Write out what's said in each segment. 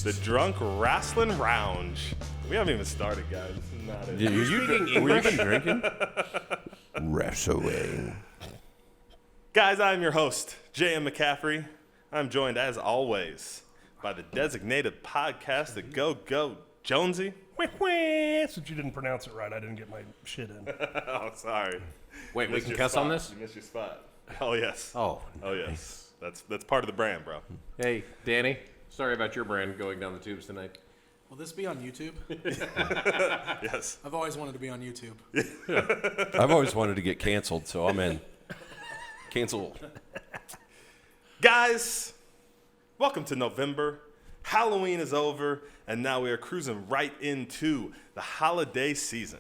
the Drunk Rasslin Lounge. We haven't even started, guys. This is not it. You speaking English? Were you drinking? Wrestling. Guys, I'm your host, J.M. McCaffrey. I'm joined, as always, by the designated podcast, the Go Jonesy. Since you didn't pronounce it right, I didn't get my shit in. Oh, sorry. Wait, we can cuss on this? You missed your spot. Oh, yes. Oh, yes. That's part of the brand, bro. Hey, Danny. Sorry about your brand going down the tubes tonight. Will this be on YouTube? Yes. I've always wanted to be on YouTube. I've always wanted to get canceled, so I'm in. Canceled. Guys, welcome to November. Halloween is over, and now we are cruising right into the holiday season.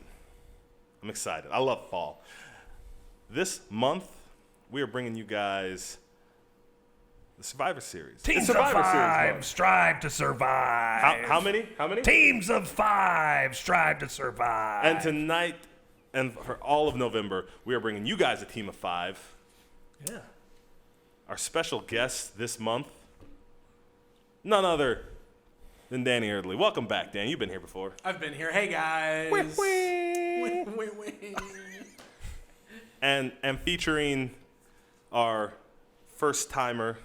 I'm excited. I love fall. This month, we are bringing you guys the Survivor Series. Teams of five strive to survive. How many? Teams of five strive to survive. And tonight, and for all of November, we are bringing you guys a team of five. Yeah. Our special guest this month, none other than Danny Erdley. Welcome back, Dan. You've been here before. I've been here. Hey, guys. And featuring our first-timer,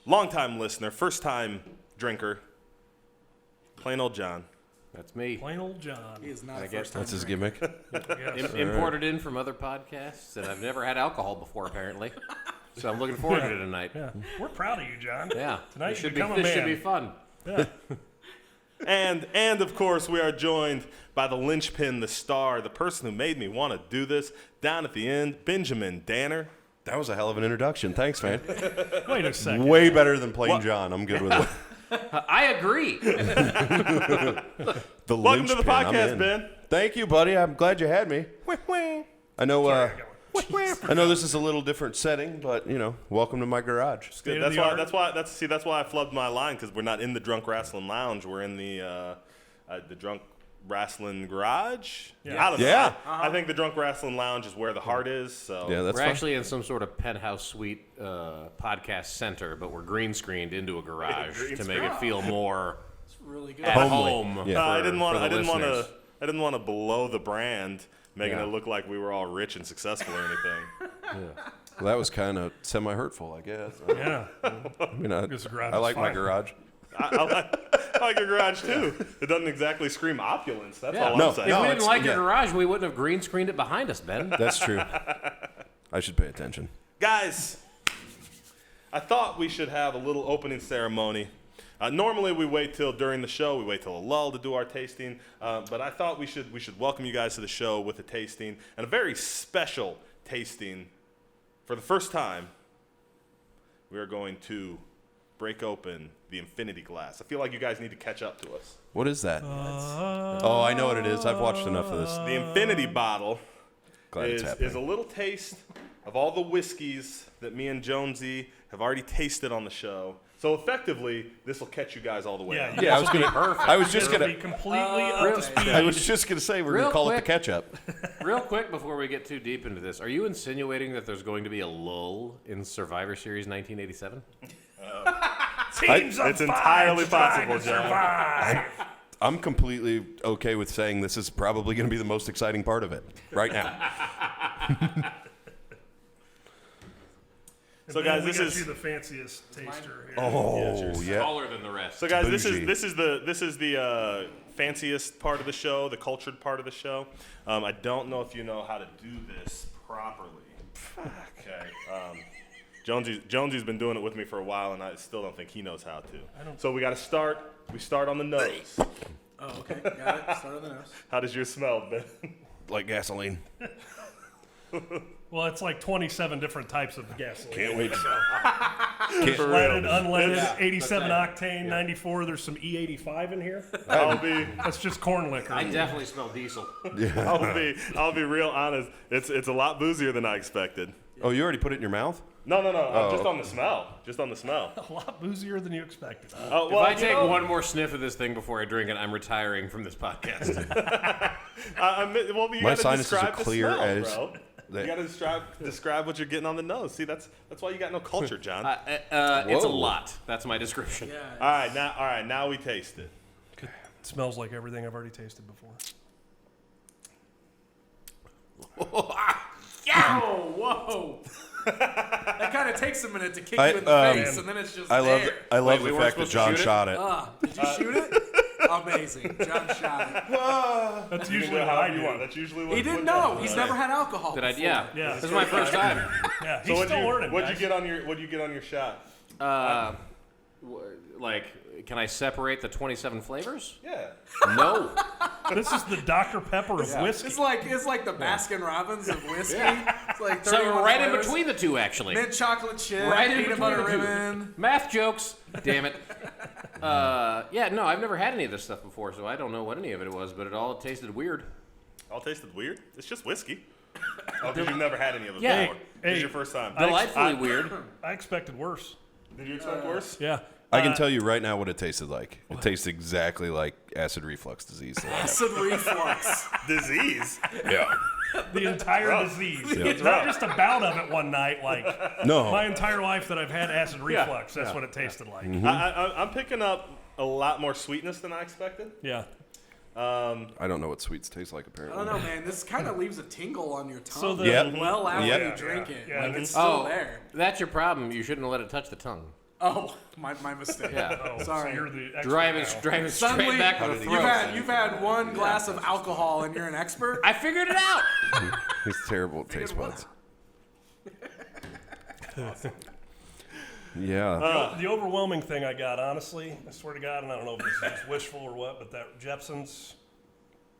long-time listener, first-time drinker, Plain Old John. That's me. Plain old John. He is not I a guess first time. That's his gimmick. Yes. Imported in from other podcasts, and I've never had alcohol before, apparently. So I'm looking forward to it tonight. Yeah. We're proud of you, John. Yeah. Tonight this you should become be, a this man. should be fun. Yeah. And of course, we are joined by the linchpin, the star, the person who made me want to do this, down at the end, Benjamin Danner. That was a hell of an introduction. Thanks, man. Wait a second. Way better than Plain What? John. I'm good with it. I agree. The Welcome to the linchpin, I'm podcast, in. Ben. Thank you, buddy. I'm glad you had me. I know. Sorry, I know this is a little different setting, but welcome to my garage. Good. That's why I flubbed my line, because we're not in the Drunk Rasslin Lounge. We're in the Drunk Rasslin Garage. Yeah. I don't know. Yeah. I think the Drunk Rasslin Lounge is where the heart is. So Yeah, that's We're fine. actually in some sort of penthouse suite podcast center, but we're green screened into a garage Green to make it feel more It's really good. at Homely. home. Yeah. I didn't want listeners. to blow the brand, making Yeah. it look like we were all rich and successful or anything. Well, that was kind of semi-hurtful, I guess. Yeah. I mean, Guess the garage I is like my fine. garage. I like your garage too. It doesn't exactly scream opulence. That's all No, I'm saying. If we it's- didn't like your yeah. garage, we wouldn't have green screened it behind us, Ben. That's true. I should pay attention. Guys, I thought we should have a little opening ceremony. Normally we wait till during the show, we wait till a lull to do our tasting, but I thought we should welcome you guys to the show with a tasting, and a very special tasting. For the first time, we are going to break open the infinity glass. I feel like you guys need to catch up to us. What is that? Oh, I know what it is. I've watched enough of this. The infinity bottle Glad it's happening. is a little taste of all the whiskeys that me and Jonesy have already tasted on the show. So effectively, this will catch you guys all the way. Yeah, up. Yeah, I was gonna. I was just It'll gonna. be completely up to speed. I was just gonna say we're Real gonna call it the quick. ketchup. Real quick before we get too deep into this, are you insinuating that there's going to be a lull in Survivor Series 1987? Teams of It's five entirely strive possible, to John. survive. I'm completely okay with saying this is probably going to be the most exciting part of it right now. So And guys, then we this got is you the fanciest taster here. Oh yeah. Smaller than the rest. so guys. Bougie. This is the fanciest part of the show, the cultured part of the show. I don't know if you know how to do this properly. Okay. Jonesy's been doing it with me for a while, and I still don't think he knows how to. So we got to start. We start on the nose. Oh, okay. Got it. Start on the nose. How does yours smell, Ben? Like gasoline. Well, it's like 27 different types of gasoline. Can't wait. For Leaded, real. unleaded, 87 octane, 94. There's some E85 in here. That's just corn liquor. I definitely smell diesel. I'll be real honest. It's a lot boozier than I expected. Oh, you already put it in your mouth? No. Just on the smell. Just on the smell. A lot boozier than you expected. Oh, If I take one more sniff of this thing before I drink it, I'm retiring from this podcast. well, you My gotta sinuses describe are the clear smell, as- bro. You got to describe what you're getting on the nose. See, that's why you got no culture, John. It's a Whoa. lot. That's my description. Yeah. All right, now we taste it. It smells like everything I've already tasted before. Oh, whoa. That kind of takes a minute to kick I- you in the face, and then it's just I love there. I love we the weren't fact that supposed to John shoot it? shot it. Did you shoot it? Amazing. John shot it. That's You usually can go what I however you do. want. That's usually what He didn't what know. John He's does. never had alcohol Did I? before. Yeah. Yeah. This is my first time. Yeah, So he's still learning. what'd guys. you get on your shot? Like, can I separate the 27 flavors? Yeah. No. This is the Dr. Pepper of whiskey. It's like the Baskin Robbins of whiskey. It's like So 31 right in flavors. between the two, actually. Mint chocolate chip, Right in peanut between butter the two. ribbon. Math jokes. Damn it. Yeah, no, I've never had any of this stuff before, so I don't know what any of it was, but it all tasted weird. All tasted weird. It's just whiskey. Oh, because you've never had any of those Yeah. before. This is Hey. your first time. Delightfully weird. I expected worse. Did you expect worse? Yeah. I can tell you right now what it tasted like. It tastes exactly like acid reflux disease. Acid reflux. Disease. Yeah. The entire rough. disease. Yeah. It's not just a bout of it one night. Like No. my entire life that I've had acid reflux, that's what it tasted like. I'm picking up a lot more sweetness than I expected. Yeah. I don't know what sweets taste like I apparently. don't know, man. This kind of leaves a tingle on your tongue. So the- Yep. well after Yep. you drink it. Yeah. Like it's still Oh, there. that's your problem. You shouldn't have let it touch the tongue. Oh, my mistake. Yeah. Oh, Sorry. So you're the expert Driving now. straight Suddenly, back to the did he throat. you've had one glass of alcohol and you're an expert. I figured it out. He's terrible at taste buds. Yeah. The overwhelming thing I got, honestly, I swear to God, and I don't know if this is just wishful or what, but that Jepson's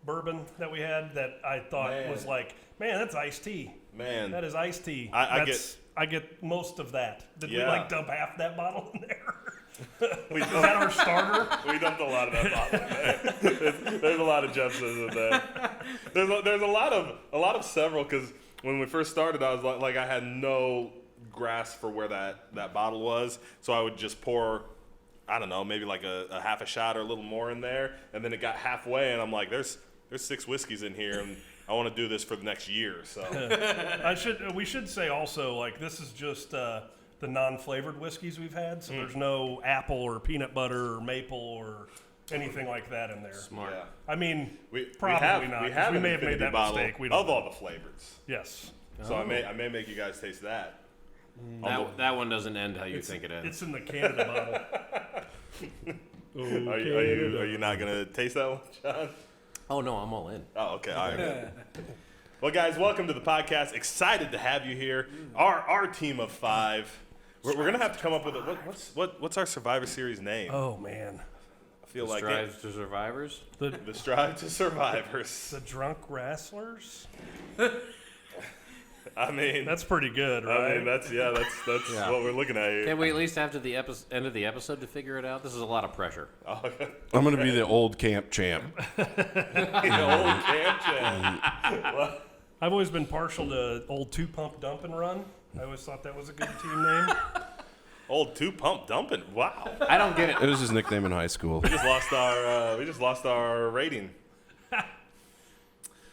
bourbon that we had that I thought Man. was like, man, that's iced tea. Man. That is iced tea. I get most of that. Did we Yeah. like dump half that bottle in there? We Is that our starter? We dumped a lot of that bottle in there. There's a lot of Jepsons in there. There's a lot of several, because when we first started, I was like I had no grasp for where that bottle was, so I would just pour, I don't know, maybe like a half a shot or a little more in there, and then it got halfway, and I'm like, there's 6 whiskeys in here, and I want to do this for the next year. So We should say also, like, this is just the non-flavored whiskeys we've had, so there's no apple or peanut butter or maple or anything like that in there. Smart. yeah, I mean, we probably have, not. We 'cause have we an may have made infinity that bottle mistake. We don't of know. all the flavors. Yes. So I may make you guys taste that. That one doesn't end how you think it ends. It's in the Canada bottle. Are you not gonna taste that one, John? Oh, no, I'm all in. Oh, okay. All right. Well, guys, welcome to the podcast. Excited to have you here. Our team of 5. We're gonna have to come up with what's our Survivor Series name? Oh man, I feel The like Strives to Survivors. the the Strive to Survivors. the drunk wrestlers. I mean, That's pretty good, right? I mean that's Yeah. what we're looking at here. Can't we at least after the end of the episode to figure it out? This is a lot of pressure. Oh, okay. I'm going to be the old camp champ. Old camp champ. I've always been partial to old 2 Pump Dump and Run. I always thought that was a good team name. Old 2 Pump Dumping. Wow. I don't get it. It was his nickname in high school. We just lost our rating.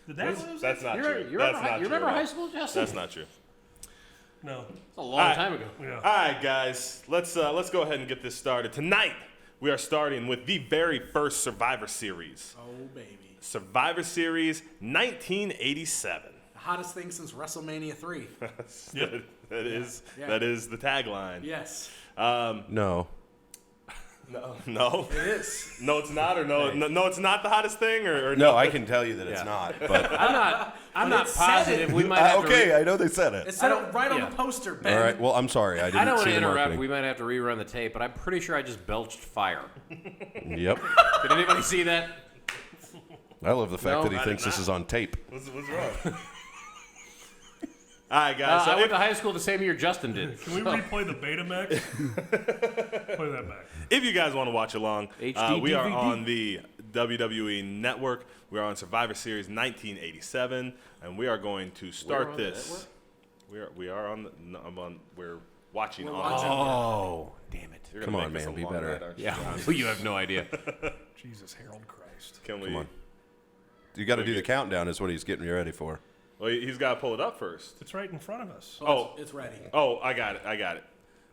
Did that? That's not You true. remember, That's not you true. remember high school, Justin? That's not true. No. It's a long time ago. Yeah. All right, guys, let's go ahead and get this started. Tonight, we are starting with the very first Survivor Series. Oh, baby. Survivor Series 1987. The hottest thing since WrestleMania 3. Yep. That is the tagline. Yes. No. No, It is. no, it's not, or no, it's not the hottest thing, or No, I can tell you that it's Yeah. not. But I'm not it said positive. it. We might have to. okay, I know they said it. It said it right on yeah. the poster, Ben. All right. Well, I'm sorry. I I didn't don't want see to the interrupt. marketing. We might have to rerun the tape, but I'm pretty sure I just belched fire. Yep. Did anybody see that? I love the fact No, that he I thinks did this not. is on tape. what's wrong? All right, guys. I So went to high school the same year Justin did. Can we replay the Betamax? Play that back. if you guys want to watch along, HD we are DVD. on the WWE Network. We are on Survivor Series 1987, and we are going to start on the this. We are on the. No, we're watching on. watching. Oh, damn it. You're gonna Come on, make this man, a be long better. night, aren't you? Yeah, you have no idea. Jesus, Harold Christ. Can we? Come on. You got to do the countdown. Is what he's getting me ready for. Well, he's got to pull it up first. It's right in front of us. Oh, It's ready. Oh, I got it.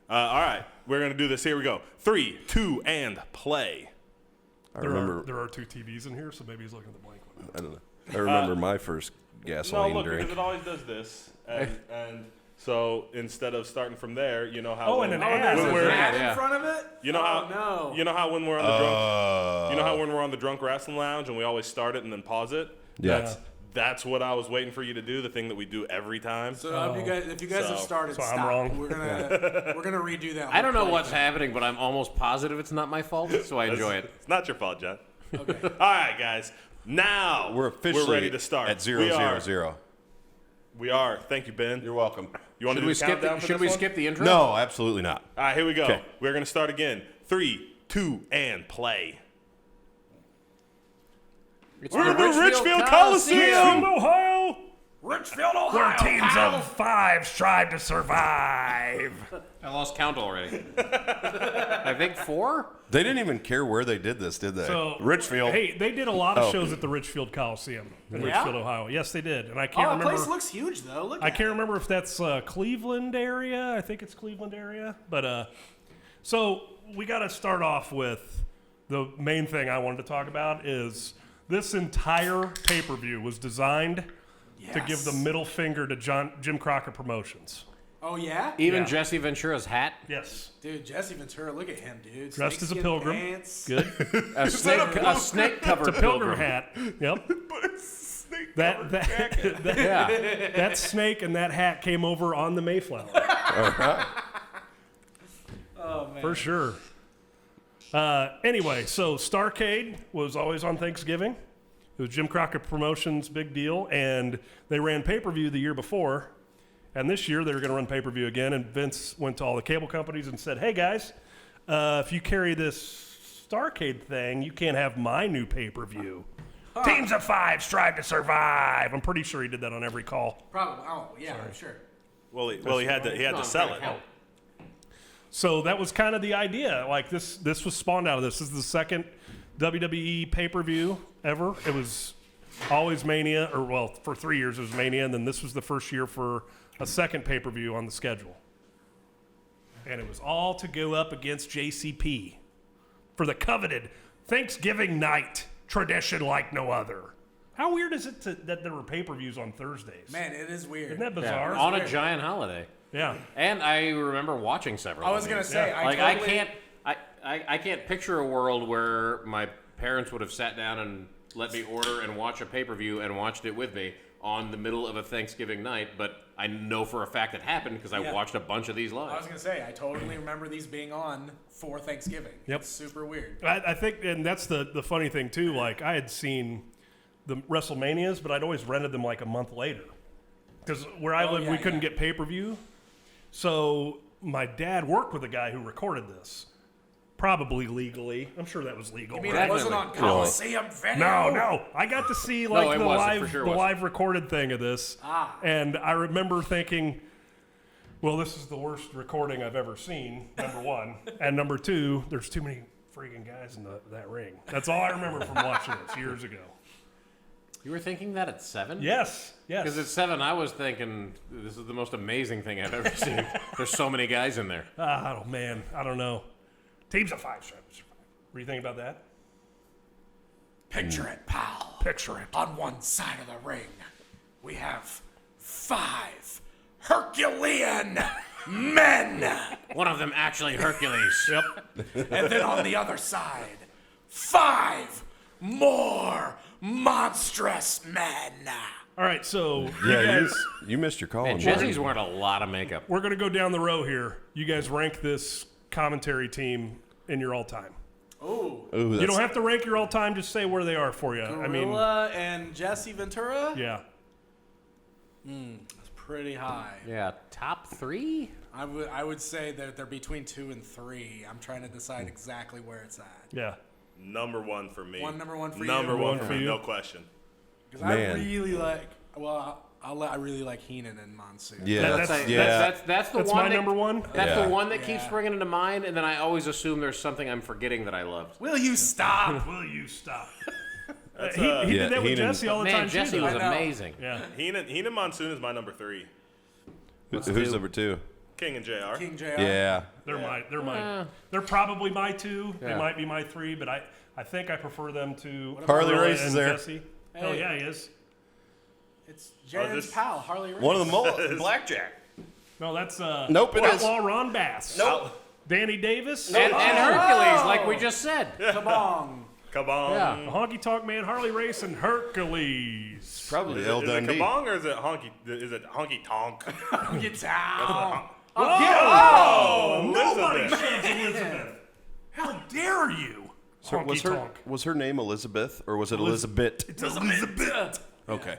All right, we're going to do this. Here we go. 3, 2, and play. There are 2 TVs in here, so maybe he's looking at the blank one. I don't know. I remember my first No, gasoline look, drink. because it always does this. And so instead of starting from there, you know how... Oh, when- and an ad. There's where- an ad Yeah. in front of it? You know how no. You know how when we're on the drunk... You know how when we're on the drunk wrestling lounge and we always start it and then pause it? Yeah. That's what I was waiting for you to do, the thing that we do every time. So if you guys have started, So I'm stop. wrong. We're gonna redo that. I don't know whole what's play. happening, but I'm almost positive it's not my fault, so I enjoy it. It's not your fault, John. Okay. All right, guys. Now We're officially ready to start. at 0, 0, 0. We are. Thank you, Ben. You're welcome. You want to Should do we the skip countdown the, for should this we one? skip the intro? No, absolutely not. All right, here we go. Okay. We're going to start again. 3, 2, and play. It's We're the in the Richfield Richfield, Coliseum. Ohio, Richfield, Ohio. where teams of 5 strive to survive. I lost count already. I think 4? They didn't even care where they did this, did they? So Richfield. Hey, they did a lot of Oh. shows at the Richfield Coliseum in Yeah? Richfield, Ohio. Yes, they did, and I Oh, can't that remember. place looks huge though. Look. I at can't it. remember if that's Cleveland area. I think it's Cleveland area. But so we got to start off with the main thing I wanted to talk about is this entire pay-per-view was designed to give the Yes. middle finger to Jim Crockett Promotions. Oh yeah. Even Yeah. Jesse Ventura's hat? Yes. Dude, Jesse Ventura, look at him, dude. Dressed as a Snakeskin pilgrim. pants. Good. A snake-covered It's a pilgrim hat. Yep. That snake and that hat came over on the Mayflower. Oh man. For sure. Anyway, so Starrcade was always on Thanksgiving. It was Jim Crockett Promotions' big deal, and they ran pay-per-view the year before. And this year they were going to run pay-per-view again, and Vince went to all the cable companies and said, hey guys, if you carry this Starrcade thing, you can't have my new pay-per-view. Teams of 5 strive to survive. I'm pretty sure he did that on every call. Probably. Oh yeah, I'm sure. Well, he had to sell it. So that was kind of the idea. Like this was spawned out of this. This is the second WWE pay-per-view ever. It was always Mania, or well, for 3 years it was Mania, and then this was the first year for a second pay-per-view on the schedule. And it was all to go up against JCP for the coveted Thanksgiving night tradition like no other. How weird is it that there were pay-per-views on Thursdays? Man, it is weird. Isn't that bizarre? On a giant holiday. Yeah. And I remember watching several. I was of gonna these. say, Yeah. I I can't picture a world where my parents would have sat down and let me order and watch a pay-per-view and watched it with me on the middle of a Thanksgiving night, but I know for a fact it happened because I Yeah. watched a bunch of these I was live. gonna say, I totally remember these being on for Thanksgiving. Yep. It's super weird. I think, and that's the funny thing too. Like I had seen the WrestleManias, but I'd always rented them like a month later because where I lived, yeah, we couldn't yeah. get pay-per-view. So my dad worked with a guy who recorded this, probably legally. I'm sure that was legal. I mean, right? it wasn't on Coliseum video. No, I got to see like it the wasn't, live for sure the wasn't. live recorded thing of this, and I remember thinking, well, this is the worst recording I've ever seen. Number one, and number two, there's too many freaking guys in that ring. That's all I remember from watching this years ago. You were thinking that at 7? Yes. Because at 7, I was thinking this is the most amazing thing I've ever seen. There's so many guys in there. Oh man, I don't know. Teams of 5 strive to survive. What do you think about that? Picture it, pal. Picture it. On one side of the ring, we have 5 Herculean men. One of them actually Hercules. Yep. And then on the other side, 5 more monstrous men. All right, so Yeah, you guys, you missed your call. And Jesse's wearing a lot of makeup. we're gonna go down the row here. You guys rank this commentary team in your all-time. Ooh. Ooh, You don't have to rank your all-time. Just say where they are for you. I mean, Gorilla and Jesse Ventura? yeah. It's pretty high. Yeah, top 3? I would say that they're between 2 and 3. I'm trying to decide exactly where it's at. Yeah. Number one for me. Number one for you. Number one for for me, you. no question. Because Man. I really like, I really like Heenan and Monsoon. Yeah, That's- that's, that's- That's the That's one. my that- number one. That's Yeah. the one that keeps Yeah. bringing into mind, and then I always assume there's something I'm forgetting that I loved. Will you stop? Will you stop? That's, He did that with Heenan- Jesse all the Man, time. Jesse too, was though. I know. amazing. Yeah. Heenan Monsoon is my number 3. Who's two? number 2? King and JR. King JR. Yeah. They're probably my 2. They Yeah. might be my 3, but I think I prefer them to Harley Gorilla Race is and there. Jesse. Hell yeah, he is. It's Jared's this- pal, Harley Race. One of the blackjack. No, that's Nope, it is. Outlaw Ron Bass. Nope. Danny Davis. And Hercules, like we just said. Kabong. Kabong. Yeah. The Honky Tonk Man, Harley Race, and Hercules. Probably Is El it Dundee. Kabong or is it Honky? Is it Honky Tonk? Get down. Nobody Elizabeth. shoves Elizabeth. How dare you? So Honky was Tonk. her name Elizabeth or was it Elizabeth? It's Elizabeth. Okay.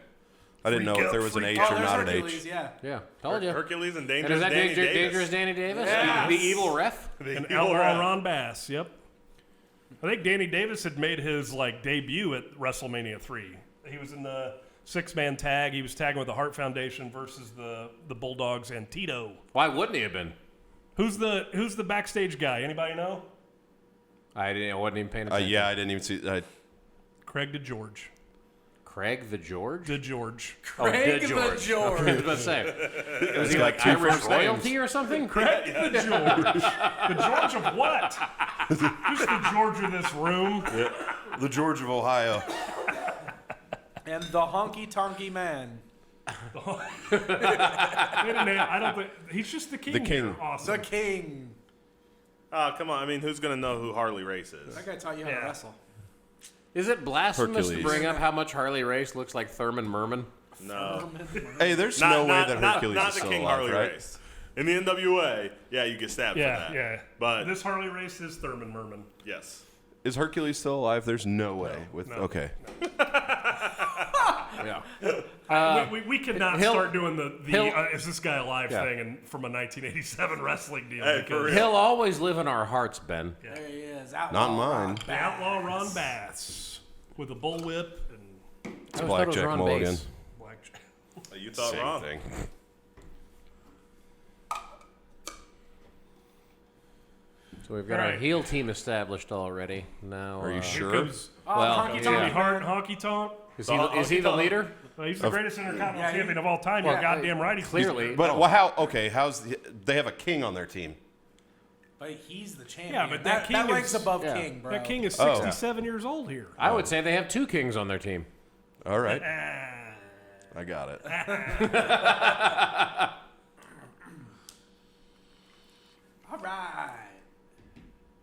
I didn't know Freak if there out, was an freak H Oh, or there's not an Hercules, H. yeah. Yeah, told you. Hercules and And Dangerous is that Danny Davis. Dangerous Danny Davis? Yes. The evil ref? The And evil Outlaw rat. Ron Bass. Yep. I think Danny Davis had made his debut at WrestleMania 3. He was in the 6-man tag. He was tagging with the Hart Foundation versus the Bulldogs and Tito. Why wouldn't he have been? Who's the backstage guy? Anybody know? I wasn't even paying attention. Yeah, I didn't even see. Craig DeGeorge. Craig the George? DeGeorge. Craig the George. I was about to say. Was he got like two Irish first royalty names. or something? Craig DeGeorge. The George of what? Who's the George of this room? The George of Ohio. And the Honky Tonky Man. Wait a minute. I don't think he's just the king. The king. Here. Awesome. The King. Oh, come on. I mean, who's going to know who Harley Race is? That guy taught you how to Yeah. wrestle. Is it blasphemous to Hercules. bring up how much Harley Race looks like Thurman Merman? No. Hey, there's no way that not, Hercules not is the still King alive, Harley right? Race. In the NWA, yeah, you get stabbed Yeah, for that. yeah. But This Harley Race is Thurman Merman. yes. Is Hercules still alive? There's no way. no. Okay. Yeah. We cannot he'll- start doing the he'll- is this guy alive Yeah. thing and from a 1987 wrestling deal. Hey, for because real. He'll always live in our hearts, Ben. There he is. Outlaw Not mine. Ron the Bass. Outlaw Ron Bass with a bullwhip and It's I always thought it was Blackjack Ron Mulligan. Bass. blackjack. You thought Same wrong. thing. So we've got All our right. heel team established already. Now, Are you Here sure? comes Oh, Well, Honky yeah. Tonky Tommy Hart, Man. Honky Tonk. Is he the leader? He's the greatest Intercontinental Yeah, he- champion of all time. You're Yeah. goddamn right. He's Clearly. But well, how? Okay, they have a king on their team? But he's the champion. Yeah, but that king that ranks is- above yeah. King, bro. That king is Oh. 67 years old here. I would say they have two kings on their team. All right, Ah. I got it. All right.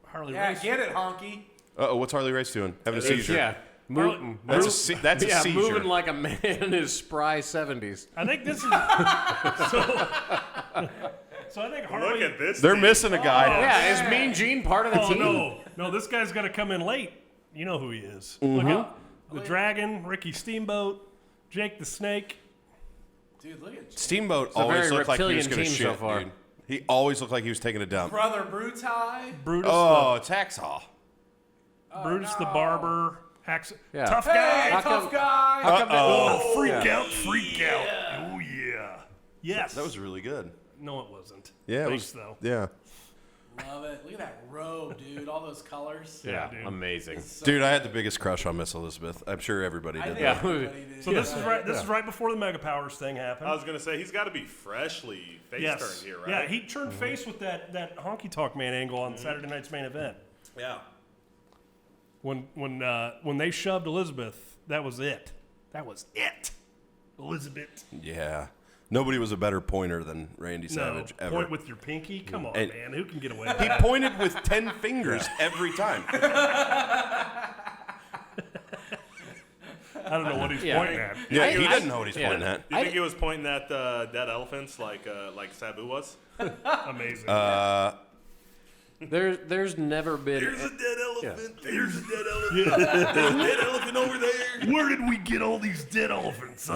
Harley Yeah, Race. get it, Honky. Uh-oh, what's Harley Race doing? Having a seizure. Yeah. That's a that's a yeah, seizure. moving like a man in his spry 70s. I think this is so I think Harley. Look at this. They're team. missing a guy. Yeah, is Mean Gene part of the Oh team? no, this guy's got to come in late. You know who he is. Mm-hmm. Look at the Dragon, Ricky Steamboat, Jake the Snake. Dude, look at Steamboat a always very looked like he was reptilian going to team shit. so far. Dude. He always looked like he was taking a dump. Brother Brutai. Brutus, Oh, it's Hacksaw. Brutus the Barber, Yeah. Tough Hey, Guy. How tough come- guy. Oh, freak out. Oh yeah. Yes. That was really good. No, it wasn't. Yeah, it Thanks, was. though. Yeah, Love it. Look at that robe, dude. All those colors. Yeah, dude. amazing. dude, I had the biggest crush on Miss Elizabeth. I'm sure everybody I did. think Yeah. everybody did. So this is right. This is right before the Mega Powers thing happened. I was going to say, he's got to be freshly face yes. turned here, right? Yeah, he turned face with that Honky Tonk Man angle on Saturday night's main event. Yeah. When they shoved Elizabeth, that was it. That was it. Elizabeth. Yeah. Nobody was a better pointer than Randy Savage no, ever. point with your pinky. Come on, And- man. Who can get away with He that? pointed with 10 fingers every time. I don't know what he's Yeah. pointing at. Yeah, he I- doesn't know what he's yeah. pointing at. Do you think he was pointing at dead elephants like Sabu was? Amazing. There's never been. There's a dead elephant. There's a dead elephant. There's a dead elephant over there. Where did we get all these dead elephants?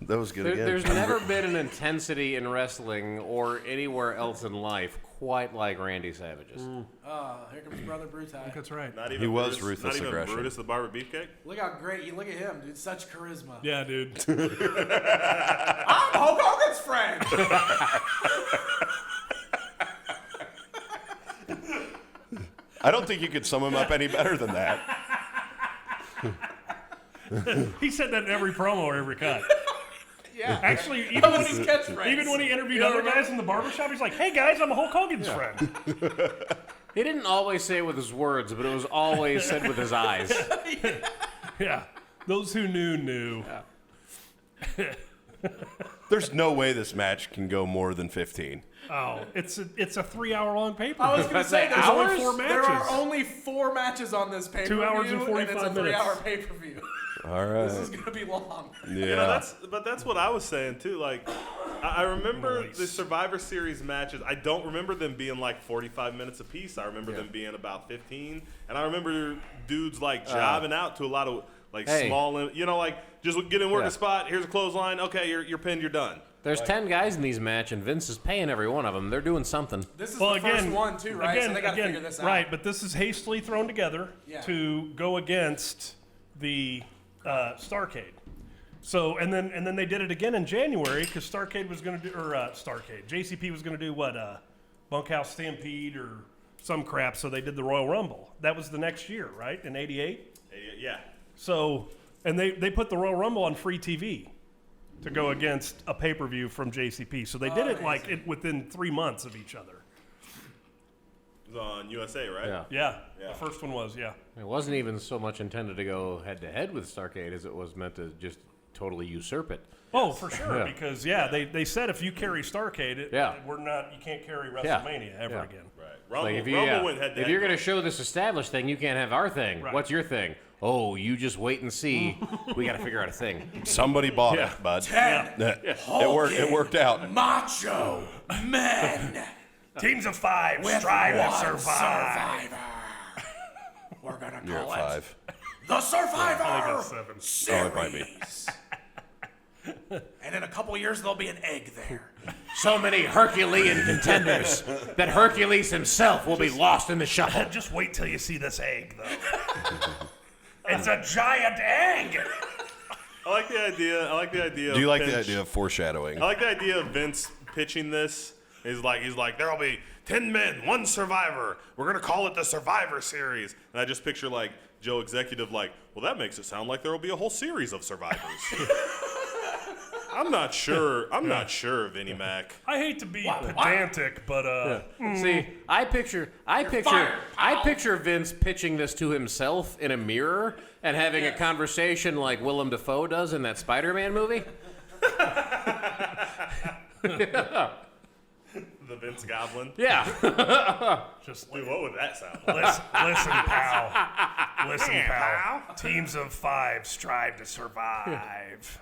That was good There's again. never been an intensity in wrestling or anywhere else in life quite like Randy Savage's. Oh, here comes Brother Brutai. That's right. Not even He was Brutus, ruthless not even aggression. Brutus the Barber Beefcake. Look how great you look at him, dude. Such charisma. Yeah, dude. I'm Hulk Hogan's friend. I don't think you could sum him up any better than that. He said that in every promo or every cut. Yeah. Actually, That was his catchphrase. even when he interviewed You know other what I guys in the barbershop, he's like, hey guys, I'm Hulk Hogan's friend. He didn't always say it with his words, but it was always said with his eyes. Yeah. Those who knew. There's no way this match can go more than 15. Oh, it's a 3-hour long paper. I was going to say, There's only 4 matches. there are only 4 matches on this pay-per-view. 2 hours and 45 it's a minutes. 3-hour pay-per-view. All right. This is going to be long. Yeah. You know, that's what I was saying too. Like, I remember the Survivor Series matches. I don't remember them being like 45 minutes apiece. I remember them being about 15, and I remember dudes like jobbing out to a lot of like small, you know, like just get in, work a spot. Here's a clothesline. Okay, you're pinned. You're done. There's 10 guys in these matches, and Vince is paying every one of them. They're doing something. This is the first one, too, right? So they got to figure this out. Right, but this is hastily thrown together to go against the Starrcade. So and then they did it again in January because Starrcade was going to do JCP was going to do what Bunkhouse Stampede or some crap. So they did the Royal Rumble. That was the next year, right? In '88. Yeah. So and they put the Royal Rumble on free TV to go against a pay-per-view from JCP. So they did it like within 3 months of each other. It was on USA, right? Yeah. Yeah. The first one was It wasn't even so much intended to go head-to-head with Starrcade as it was meant to just totally usurp it. Oh, for sure, because they said if you carry Starrcade, you can't carry WrestleMania ever again. Right. Rumble, Like Rumble went head to if head. you're going to show this established thing, you can't have our thing. Right. What's your thing? Oh, you just wait and see. We got to figure out a thing. Somebody bought it, bud. It worked out. Macho men. Teams of 5 With strive to one survive. survivor. We're going to You're at call it 5. the Survivor I think it's 7. Oh, it might be. Series. And in a couple years, there'll be an egg there. So many Herculean contenders that Hercules himself will be lost in the shuffle. Just wait till you see this egg, though. It's a giant egg. I like the idea. Do you like Vince- the idea of foreshadowing? I like the idea of Vince pitching this. He's like, there'll be 10 men, 1 survivor. We're gonna call it the Survivor Series. And I just picture like Joe Executive like, well, that makes it sound like there will be a whole series of survivors. I'm not sure, Vinnie Mac. I hate to be pedantic, but See, I picture Vince pitching this to himself in a mirror and having a conversation like Willem Dafoe does in that Spider-Man movie. The Vince Goblin. Yeah. just Dude, what would that sound like? listen, pal. Listen, pal. Teams of 5 strive to survive.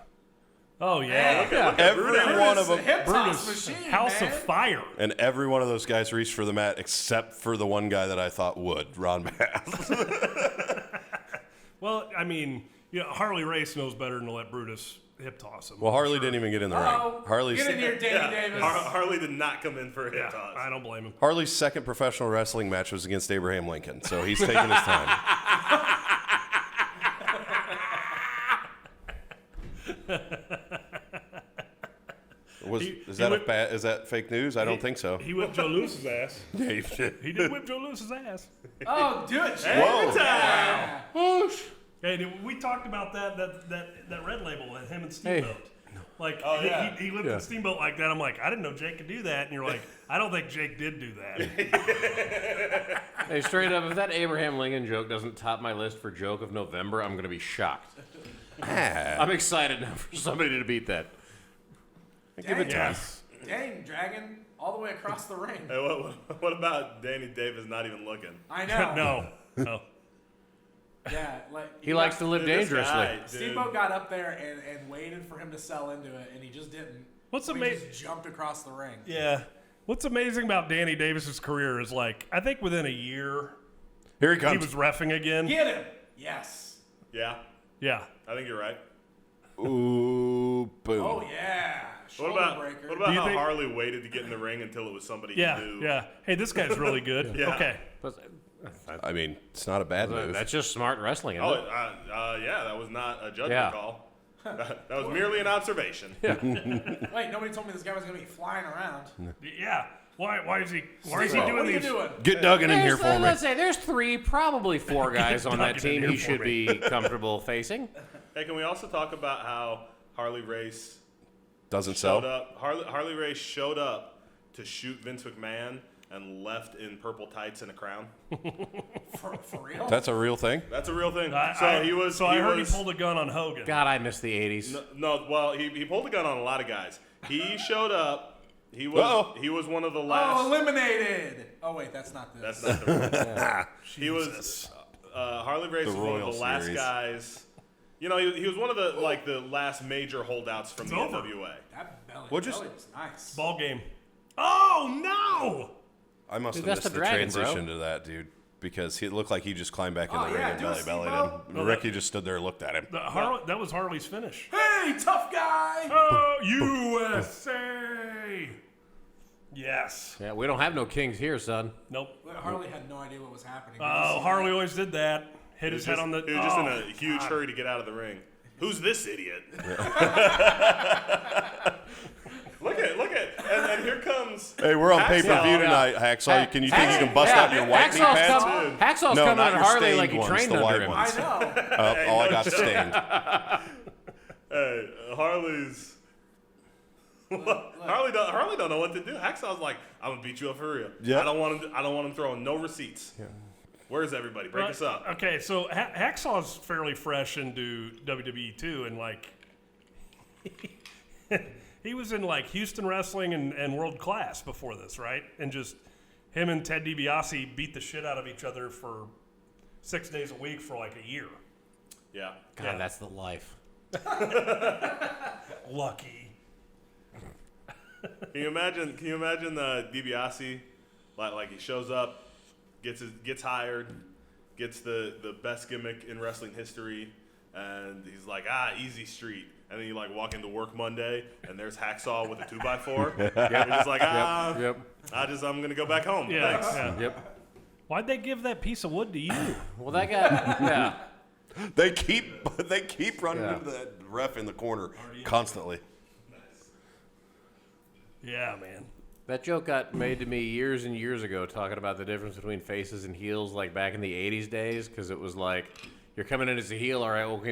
Oh yeah, Every one of them. Hip toss Brutus, machine, House man. of Fire. And every one of those guys reached for the mat except for the one guy that I thought would, Ron Bass. Well, I mean, Harley Race knows better than to let Brutus hip toss him. Well, Harley didn't even get in the ring. Harley's, Get in here, Danny Davis. Harley did not come in for a hit Yeah, toss. I don't blame him. Harley's second professional wrestling match was against Abraham Lincoln, so he's taking his time. Is that fake news? I don't think so. He whipped Joe Lewis's ass. Yeah, he did. He did whip Joe Lewis's ass. Oh, do it, Jay. Whoa. Hey, we talked about that red label with him and Steamboat. Like, he lifted Steamboat like that. I'm like, I didn't know Jake could do that. And you're like, I don't think Jake did do that. Hey, straight up, if that Abraham Lincoln joke doesn't top my list for joke of November, I'm going to be shocked. I'm excited now for somebody to beat that. Give it time. Dang, Dragon, all the way across the ring. Hey, what about Danny Davis not even looking? I know. No. Yeah, like He likes to live Dude, this dangerously. guy, dude. Steamboat got up there and waited for him to sell into it, and he just didn't. What's So he amazing? just jumped across the ring. Yeah. What's amazing about Danny Davis's career is like, I think within a year, Here he he comes. was reffing again. Get him. Yes. Yeah, Yeah. I think you're right. Ooh, boom. Oh yeah. What Shoulder about breaker. what about Do you how think- Harley waited to get in the ring until it was somebody he Yeah. knew? Yeah. Hey, this guy's really good. Yeah. Okay. I mean, it's not a bad move. That's just smart wrestling, isn't Oh, it? yeah, that was not a judgment Yeah. call. That was merely an observation. Wait, nobody told me this guy was gonna be flying around. Yeah. Why is he What doing are you these? doing? Get Duggan in here for me. Let's say there's 3, probably 4 guys on that Duggan in team here he for should me. be comfortable facing. Hey, can we also talk about how Harley Race Doesn't showed sell. up? Harley Race showed up to shoot Vince McMahon and left in purple tights and a crown. For real? That's a real thing. That's a real thing. I heard he pulled a gun on Hogan. God, I miss the 80s. Well, he pulled a gun on a lot of guys. He showed up. He was one of the last. Oh, eliminated! Oh, wait, that's not this. That's not the. He was. Harley Race was one of Royal the last Series. guys. You know, he was one of the the last major holdouts from the over. NWA. That belly, Well, just- belly was nice. Ball game. Oh no! I must Dude, have that's missed the the dragon, transition to that, dude, because it looked like he just climbed back in Oh, the ring yeah, and do a belly bellied Steve-O. him. Ricky just stood there and looked at him. That was Harley's finish. Hey, tough guy! Oh, USA! Yes. Yeah, we don't have no kings here, son. Nope. Harley had no idea what was happening. Oh, Harley always did that. Hit his head on the. He was just in oh, a huge hurry to get out of the ring. Who's this idiot? Look at, and here comes. Hey, we're on pay per view Hacksaw. tonight, Hacksaw. Can you think you can bust out your white knee pads? Hacksaw's No, coming not on your Harley stained like he ones, trained the under white him. ones. I know. All I got stained. Hey, Harley's. Harley don't know what to do. Hacksaw's like, I'm gonna beat you up for real. Yeah. I don't want him throwing no receipts. Yeah. Where's everybody? Break us up. Okay, so Hacksaw's fairly fresh into WWE too, and like he was in like Houston wrestling and World Class before this, right? And just him and Ted DiBiase beat the shit out of each other for 6 days a week for like a year. Yeah. God, that's the life. Lucky. Can you imagine DiBiase, like he shows up, gets hired, gets the best gimmick in wrestling history, and he's like, easy street. And then you like walk into work Monday, and there's Hacksaw with a 2x4. You're just like, Yep. I'm gonna go back home. Yeah. Thanks. Yeah. Yep. Why'd they give that piece of wood to you? Well, that guy. Yeah. They keep running Yeah. into that ref in the corner constantly. Yeah, man. That joke got made to me years and years ago, talking about the difference between faces and heels, like back in the '80s days, because it was like, you're coming in as a heel, all right, what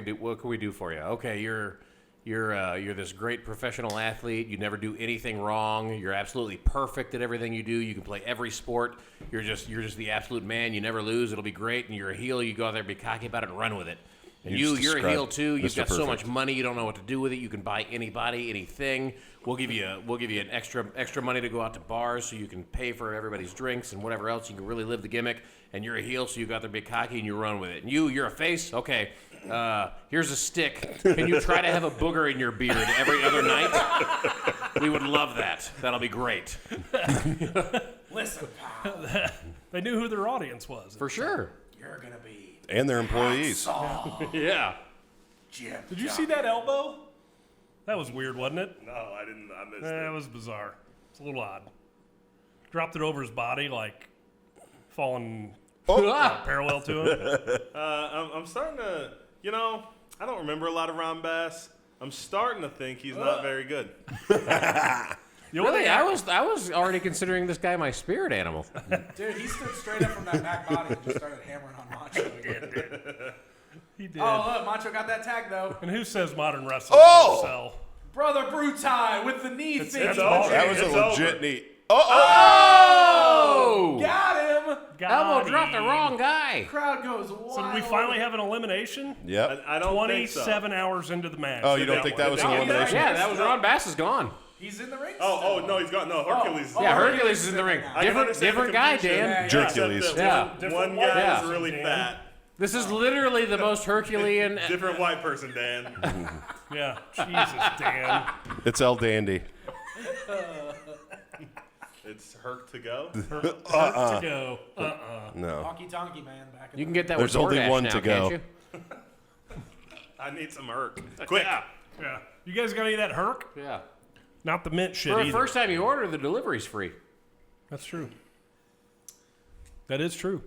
can we do for you? Okay, you're this great professional athlete. You never do anything wrong. You're absolutely perfect at everything you do. You can play every sport. You're just the absolute man. You never lose. It'll be great. And you're a heel. You go out there, be cocky about it, and run with it. And You just you're a described heel too. You've Mr. got so much Perfect. money, you don't know what to do with it. You can buy anybody, anything. We'll give you an extra money to go out to bars so you can pay for everybody's drinks and whatever else. You can really live the gimmick. And you're a heel, so you got there, be cocky, and you run with it. And you're a face. Okay, here's a stick. Can you try to have a booger in your beard every other night? We would love that. That'll be great Listen, pal, They knew who their audience was. for sure. you're gonna be And their employees. Yeah. Jim. Did you see that elbow? That was weird, wasn't it? No, I didn't. I missed It it. was bizarre. It's a little odd. Dropped it over his body, like falling parallel to him. I'm starting to, I don't remember a lot of Ron Bass. I'm starting to think he's not very good. The only Really, thing I was already considering this guy my spirit animal. Dude, he stood straight up from that back body and just started hammering on Macho again. he did. Oh, look, Macho got that tag, though. And who says modern wrestling Oh! doesn't sell? Brother Brutai with the knee thing. it's over. That was a It's legit over. neat. Oh! Got him. Elbow dropped the him. wrong guy. Crowd goes wild. So did we finally have an elimination? Yep. I don't think so. 27 hours into the match. Oh, you don't think that was an Yeah, elimination? Yeah, that was Ron Bass is gone. He's in the ring. Oh, no, he's gone. No, Hercules. Oh, Yeah, oh, Hercules is in the ring. I can understand Different the guy, confusion. Dan. Jercules. Except Yeah. that Different one white guy is person, really Dan. fat. This is literally the most Herculean. Different white person, Dan. Yeah. Jesus, Dan. It's El Dandy. It's Herc to go. To go. No. Honky Tonky Man back in You can the get that There's with only DoorDash one now, to go. can't you? I need some Herc. Quick. Yeah. You guys got any of that Herc? Yeah. Not the mint shit For the either. first time you order, the delivery's free. That's true. That is true.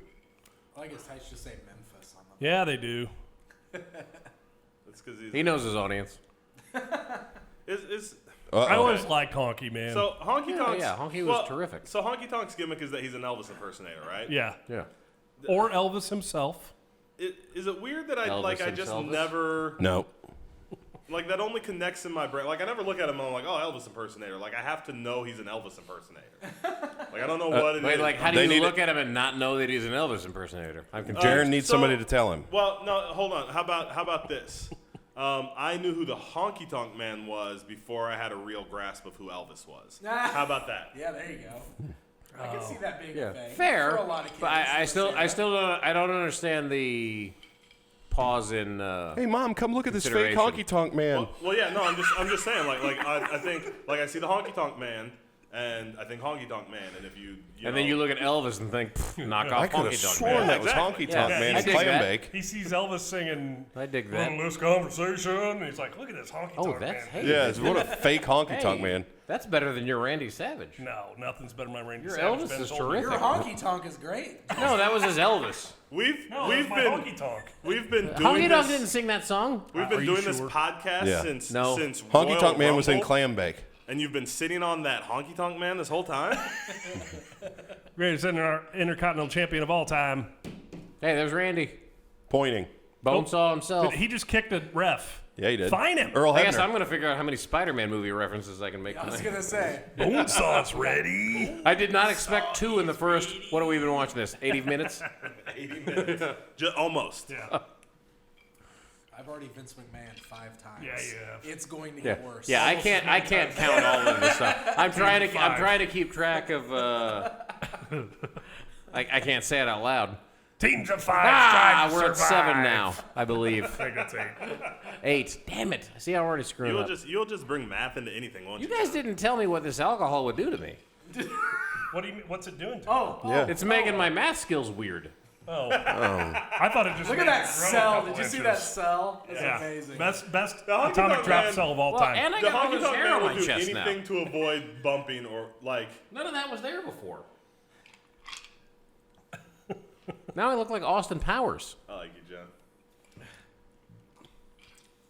I guess I should say Memphis on them. Yeah, they do. That's because He knows his audience. Is I always liked Honky, man. so Honky Tonk's. yeah, Honky was terrific. So Honky Tonk's gimmick is that he's an Elvis impersonator, right? yeah. Yeah. Or Elvis himself. Is it weird that I Elvis just himself is? never No. Like, that only connects in my brain. Like, I never look at him and I'm like, oh, Elvis impersonator. Like, I have to know he's an Elvis impersonator. Like, I don't know what it is. Wait, like, how do They you need look at him and not know that he's an Elvis impersonator? I'm confused. Jaron needs somebody to tell him. Well, no, hold on. How about this? I knew who the Honky Tonk Man was before I had a real grasp of who Elvis was. How about that? Yeah, there you go. I can see that being a thing. Fair. For a lot of kids. But I still don't understand the pause in. Hey, Mom, come look at this fake Consideration. honky tonk man. Well, yeah, no, I'm just saying. I think I see the Honky Tonk Man, and I think Honky Tonk Man, and if you and then you look at Elvis and think, knock off I could have Honky Tonk sworn Man. that was Exactly. honky tonk Yeah, man I and dig clam that. bake. He sees Elvis singing I dig that. this conversation. And he's like, look at this honky Oh, tonk that's man. hey, Yeah, it's what a fake honky tonk hey, man. That's better than your Randy Savage. No, nothing's better than my Randy Your Savage. Elvis Ben is told me. terrific. Your honky tonk is great. No, that was his Elvis. we've No, we've that's my been honky tonk. we've been Honky doing Tonk this. didn't sing that song. We've Are been you doing this sure? podcast Yeah. since No. Honky Royal tonk man was in Rumble, clam bake. and you've been sitting on that Honky Tonk Man this whole time. Greatest intercontinental champion of all time. Hey, there's Randy. Pointing. Bonesaw himself. But he just kicked a ref. Yeah, he did. Fine him. Earl I guess Hebner. I'm going to figure out how many Spider-Man movie references I can make I was tonight. gonna say. Bonesaw's ready. I did not expect 2 in the first. What have we been watching this? 80 minutes? 80 minutes, almost. Yeah. I've already Vince McMahon 5 times. Yeah, you have. It's going to Yeah, get worse. yeah. I can't count all of this stuff. I'm trying to keep track of. I can't say it out loud. Teams of 5 Ah, strive to we're at survive. 7 now, I believe. I think that's 8. 8. Damn it! See, I'm already screwing up. You'll just bring math into anything, won't you? You guys didn't tell me what this alcohol would do to me. What do you mean? What's it doing to you? Oh, Yeah. It's making my math skills weird. Oh. I thought it just look made at that it grow a cell. couple Did you see inches. that cell? It's Yeah. amazing. Best Honky atomic Tonk drop Man- cell of all Well, time. and I The got all Honky this Tonk hair Man on will my do chest now. anything to avoid bumping or like. None of that was there before. Now I look like Austin Powers. I like you, John.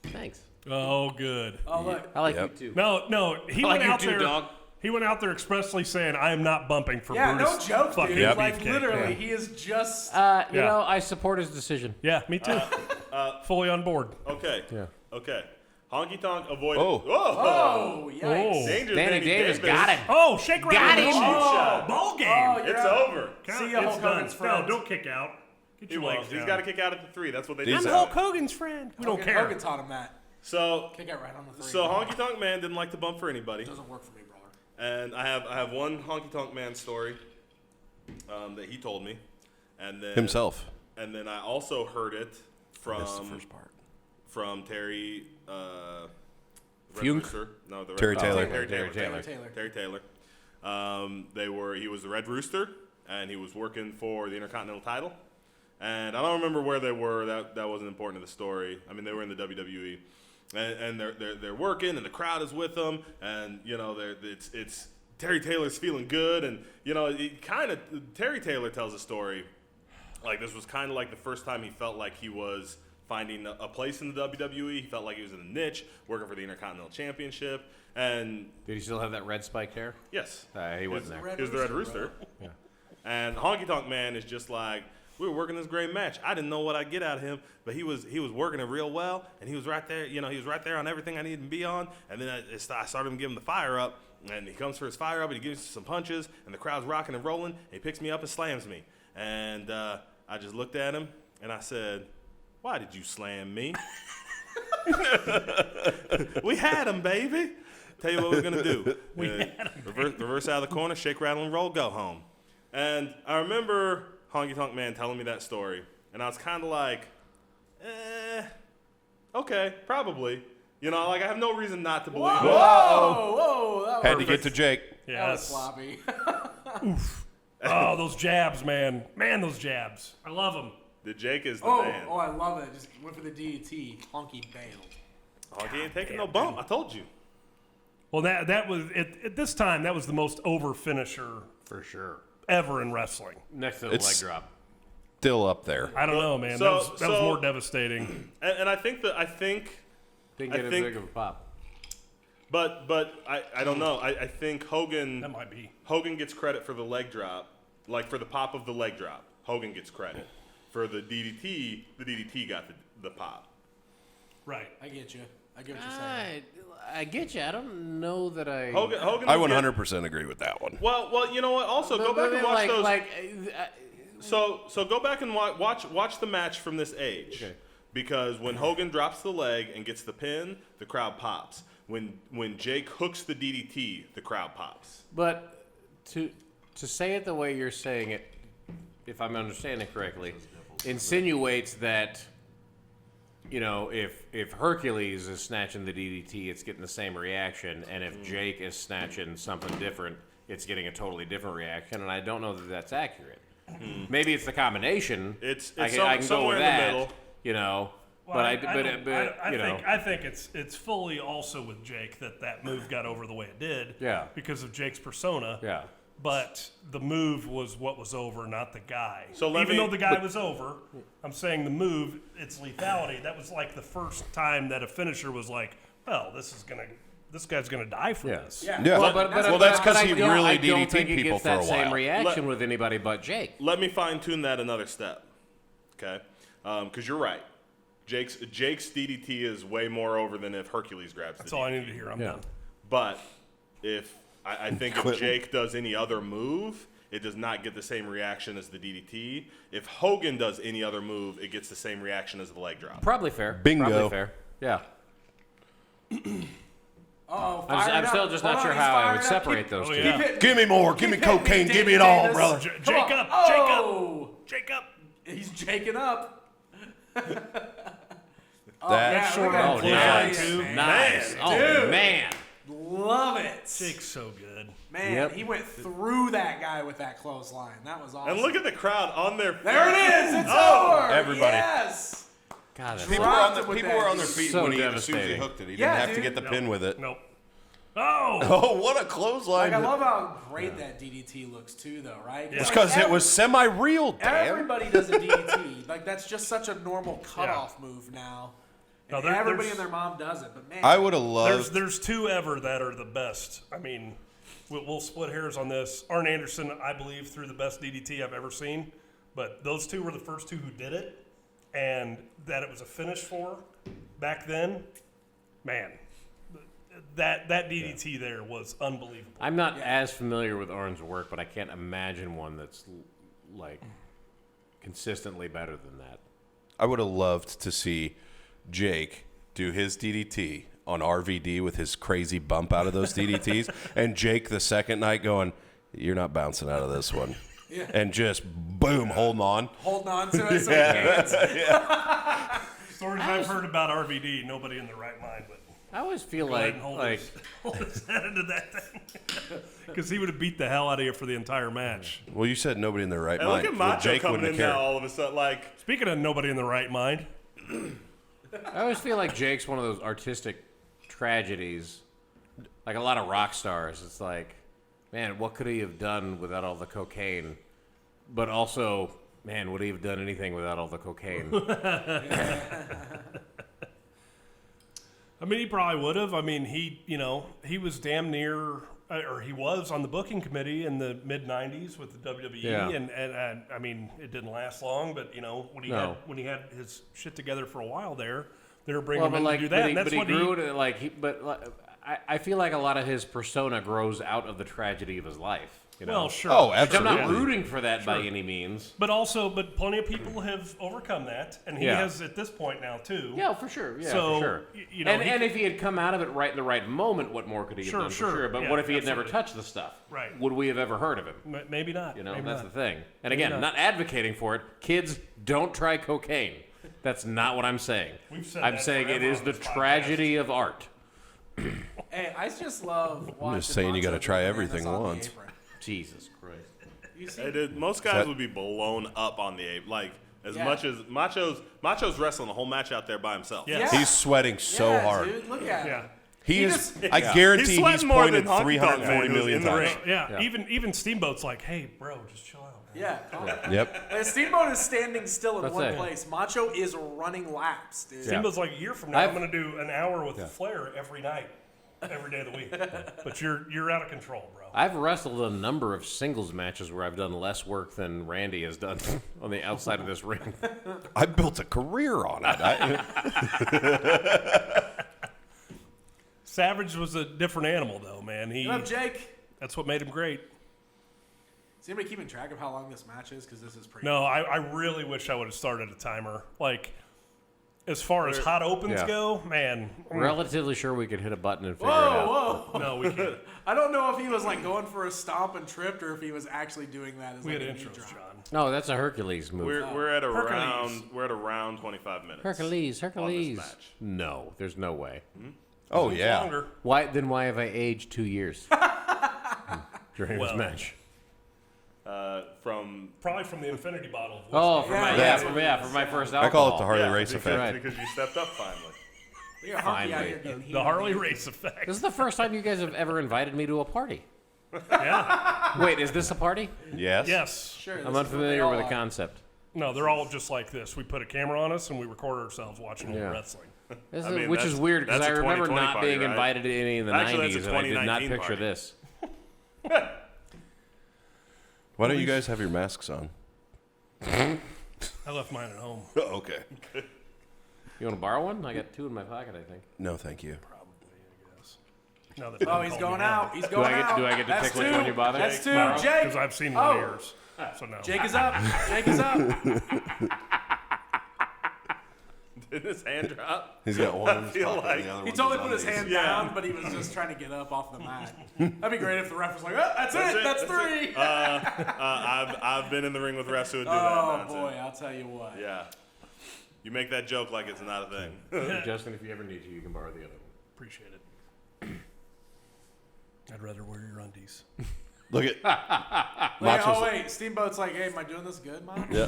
Thanks. Oh, good. Oh, look. I like Yep. you too. No, he I like went you out too, there. dog. He went out there expressly saying, "I am not bumping for Yeah, Brutus." no joke, fucking dude. Like, beefcake." literally, Yeah. he is just. You Yeah. know, I support his decision. Yeah, me too. Fully on board. Okay. Yeah. Okay. Honky Tonk avoid. Oh. Oh, yikes. Oh. Danger, Danny Davis got him. Oh, shake right Got on the him. ball. Ball game. Oh, It's you're out. over. See ya, It's Hulk done. Hogan's No, friend. don't kick out. Get He your won't. legs He's down. got to kick out at the 3. That's what they He's do. I'm Hulk Hogan's friend. We don't Hogan, care. Hogan taught him that. So, Kick out right on the 3. so Honky Tonk Man didn't like to bump for anybody, Doesn't work for me, brother. and I have one Honky Tonk Man story that he told me, and then Himself. and then I also heard it from Missed the first part. from Terry. Red Funk? Rooster. No, the Terry Red, Taylor. Terry Taylor. Taylor. Terry Taylor. He was the Red Rooster, and he was working for the Intercontinental title. And I don't remember where they were. That wasn't important to the story. I mean, they were in the WWE, and they're working, and the crowd is with them, and you know, it's Terry Taylor's feeling good, and you know, Terry Taylor tells a story like this was kind of like the first time he felt like he was finding a place in the WWE. He felt like he was in a niche, working for the Intercontinental Championship, and Did he still have that red spiked hair? yes, He wasn't there. he was the Red Rooster. Yeah. And Honky Tonk Man is just like, we were working this great match. I didn't know what I'd get out of him, but he was working it real well, and he was right there. You know, he was right there on everything I needed to be on. And then I started to give him the fire up, and he comes for his fire up, and he gives me some punches, and the crowd's rocking and rolling. And he picks me up and slams me, and I just looked at him and I said, "Why did you slam me?" We had him, baby. Tell you what we're gonna do. Reverse out of the corner, shake, rattle, and roll, go home. And I remember Honky Tonk Man telling me that story, and I was kind of like, okay, probably. You know, like I have no reason not to believe it. Whoa, that Had was, to get to Jake. that was Yes. sloppy. Oh, those jabs, man. Man, those jabs. I love them. The Jake is the Oh, man. I love it. Just went for the DDT. Honky bailed. Honky ain't taking no bump. I told you. Well, that was at this time. That was the most over finisher For sure. ever in wrestling. Next to the leg It's- drop. Still up there. I don't know, man. So- that was so- more devastating. And I think Didn't I get as think- big of a pop. but I don't know. I think Hogan That might be. Hogan gets credit for the leg drop, like for the pop of the leg drop. Hogan gets credit for the DDT. The DDT got the pop. Right. I get you. I get what you're saying. I get you. I don't know that I. Hogan I would get- 100% agree with that one. Well, you know what? Also, go back and watch those. So go back and watch the match from this age, because when Hogan drops the leg and gets the pin, the crowd pops. When Jake hooks the DDT, the crowd pops. But to say it the way you're saying it, if I'm understanding correctly, insinuates that, you know, if Hercules is snatching the DDT, it's getting the same reaction, and if Jake is snatching something different, it's getting a totally different reaction. And I don't know that that's accurate. Maybe it's the combination. I can go somewhere with in the that, middle. you know. Well, But I think it's fully also with Jake that move got over the way it did. Yeah. Because of Jake's persona. Yeah. But the move was what was over, not the guy. So even though the guy was over, I'm saying the move, its lethality. That was like the first time that a finisher was like, well, this guy's gonna die for this. Yeah. Yeah. Well, that's because I he don't- really I don't DDT'd think it people gets for that a same while. reaction with anybody but Jake. Let me fine tune that another step, okay? Because you're right. Jake's DDT is way more over than if Hercules grabs the That's all I DDT. need to hear. I'm Yeah. done. But I think if Quit. Jake does any other move, it does not get the same reaction as the DDT. If Hogan does any other move, it gets the same reaction as the leg drop. Probably fair. Bingo. Probably fair. Yeah. I'm still just not sure how I would separate those Oh, two. yeah. Give me more. Give me cocaine. Give me it all, brother. Jacob, Oh! Jacob. He's jaking up. That look at Oh, him. nice. too. Nice. Man, Oh, dude. man. Love it. Jake's so good. Man, Yep. he went through that guy with that clothesline. That was awesome. And look at the crowd on their there it is. It's Oh, over. everybody. Yes. God, that's People Dropped were him with people that. were on their feet So when as soon as he devastating. hooked it. He Yeah, didn't have to dude. get the pin with it. Nope. Oh. Oh, what a clothesline. Like, I love how great that DDT looks too, though, right? It's because it was semi-real, damn. Everybody does a DDT. Like, that's just such a normal cutoff move now. No, And there- everybody there's- and their mom does it, but man, I would have loved. There's two ever that are the best. I mean, we'll split hairs on this. Arn Anderson, I believe, threw the best DDT I've ever seen. But those two were the first two who did it. And that it was a finish for back then, man, that DDT there was unbelievable. I'm not as familiar with Arn's work, but I can't imagine one that's like consistently better than that. I would have loved to see Jake do his DDT on RVD with his crazy bump out of those DDTs, and Jake the second night going, "You're not bouncing out of this one," and just boom, holding on. holding on to it so he can't. Stories I've heard about RVD, nobody in their right mind would I always feel go ahead like and hold his head into that thing. Because he would have beat the hell out of you for the entire match. Well, you said nobody in their right And mind. look at Well, Macho Jake coming wouldn't in have now cared. all of a sudden, like, Speaking of nobody in the right mind, I always feel like Jake's one of those artistic tragedies, like a lot of rock stars. It's like, man, what could he have done without all the cocaine? But also, man, would he have done anything without all the cocaine? I mean, he probably would have. I mean, he was damn near, or he was on the booking committee in the mid '90s with the WWE, Yeah. and I mean, it didn't last long. But when he had his shit together for a while there, they were bringing him in to do that. And that's but he what grew it like I feel like a lot of his persona grows out of the tragedy of his life. You know? Well, sure. Oh, I'm absolutely. not rooting for that by any means. But plenty of people have overcome that, and he Yeah. has at this point now too. Yeah, for sure. Yeah, So, for sure. you know, and if he had come out of it right in the right moment, what more could he have Sure, done? sure. For sure. But Yeah, what if he had absolutely. never touched the stuff? Right. Would we have ever heard of him? Maybe not. You know, maybe that's not. the thing. And Maybe again, not. not advocating for it. Kids, don't try cocaine. That's not what I'm saying. We've said I'm that saying it forever is on the this podcast. tragedy of art. Hey, I just love watching saying you Macho gotta try do everything bananas on the once. apron. Jesus Christ. You see? hey, dude, most guys would be blown up on the ape. Like, as Yeah. much as Macho's wrestling the whole match out there by himself. Yeah. He's sweating so Yeah, hard. Dude, look at Yeah. him. He He is. just- I guarantee He's sweating he's more pointed than Honky Tonk 340 Man million who's in the times. ring. Yeah. Even Steamboat's like, hey, bro, just chill out. Man. Yeah. calm down. Yep. And Steamboat is standing still in Let's one say. place. Macho is running laps, dude. Steamboat's like, a year from now, I'm I've- going to do an hour with Flair every night, every day of the week. But you're out of control, bro. I've wrestled a number of singles matches where I've done less work than Randy has done on the outside of this ring. I built a career on it. Savage was a different animal, though, man. What up, Jake? That's what made him great. Is anybody keeping track of how long this match is? Because this is pretty. No, I really wish I would have started a timer. Like, as far as hot opens Yeah. go, man. Relatively sure we could hit a button and figure it out. Whoa! No, we can't. I don't know if he was like going for a stomp and tripped, or if he was actually doing that as We like had a knee intros, drop. John. No, that's a Hercules move. We're at Hercules. around 25 minutes. Hercules. On this match. No, there's no way. Oh yeah. Longer. Why have I aged 2 years during Well. this match? From Probably from the infinity bottle. Of Oh, whiskey. for my first alcohol. I call it the Harley Race because, effect. Right. because you stepped up finally. We got Honky out Finally. here getting The heated. Harley race effect. This is the first time you guys have ever invited me to a party. Yeah. Wait, is this a party? Yes. Yes. Sure, this I'm is what unfamiliar they with all the are. concept. No, they're all just like this. We put a camera on us and we record ourselves watching Yeah. wrestling. This I is, mean, which is that's- weird because that's I a remember 2020 not party, being right? invited to any in the Actually, that's 90s, a and I did not 2019 picture party. this. Why don't you guys have your masks on? I left mine at home. Oh, okay. You want to borrow one? I got 2 in my pocket, I think. No, thank you. Probably, I guess. Now that Oh, he's going out. He's going out. do I get to That's pick which two. one you bother? That's two. Because Jake. I've seen Oh. one of yours. So no. Jake is up. Jake is up. Did his hand drop? He's got one in his feel pocket. like- and the other He one's totally on put his these. hand Yeah. down, but he was just trying to get up off the mat. That'd be great if the ref was like, oh, that's it. That's three. I've been in the ring with refs who would do that Oh, nonsense. boy. I'll tell you what. Yeah. You make that joke like it's not a thing. Justin, if you ever need to, you can borrow the other one. Appreciate it. I'd rather wear your undies. Look at Like, Macho's- oh, wait. Steamboat's like, hey, am I doing this good, Mom? yeah.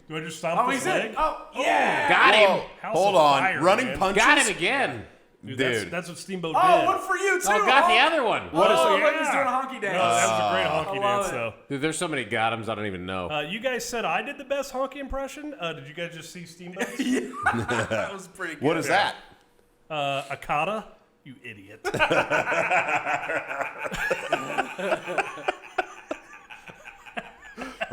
Do I just stomp Oh, this he's leg? in. Oh, yeah. Got him! House Hold of on. Fire, Running man. punches. Got him again! Dude, Dude. That's what Steamboat Oh, did. one for you, too. Oh, got the Hulk. other one! What is Oh, it? look, he's yeah. doing a honky dance. No, that was a great I honky love dance, it. though. Dude, there's so many got 'ems I don't even know. You guys said I did the best honky impression. Did you guys just see Steamboat's? That was pretty good. What is that? Akata? You idiot.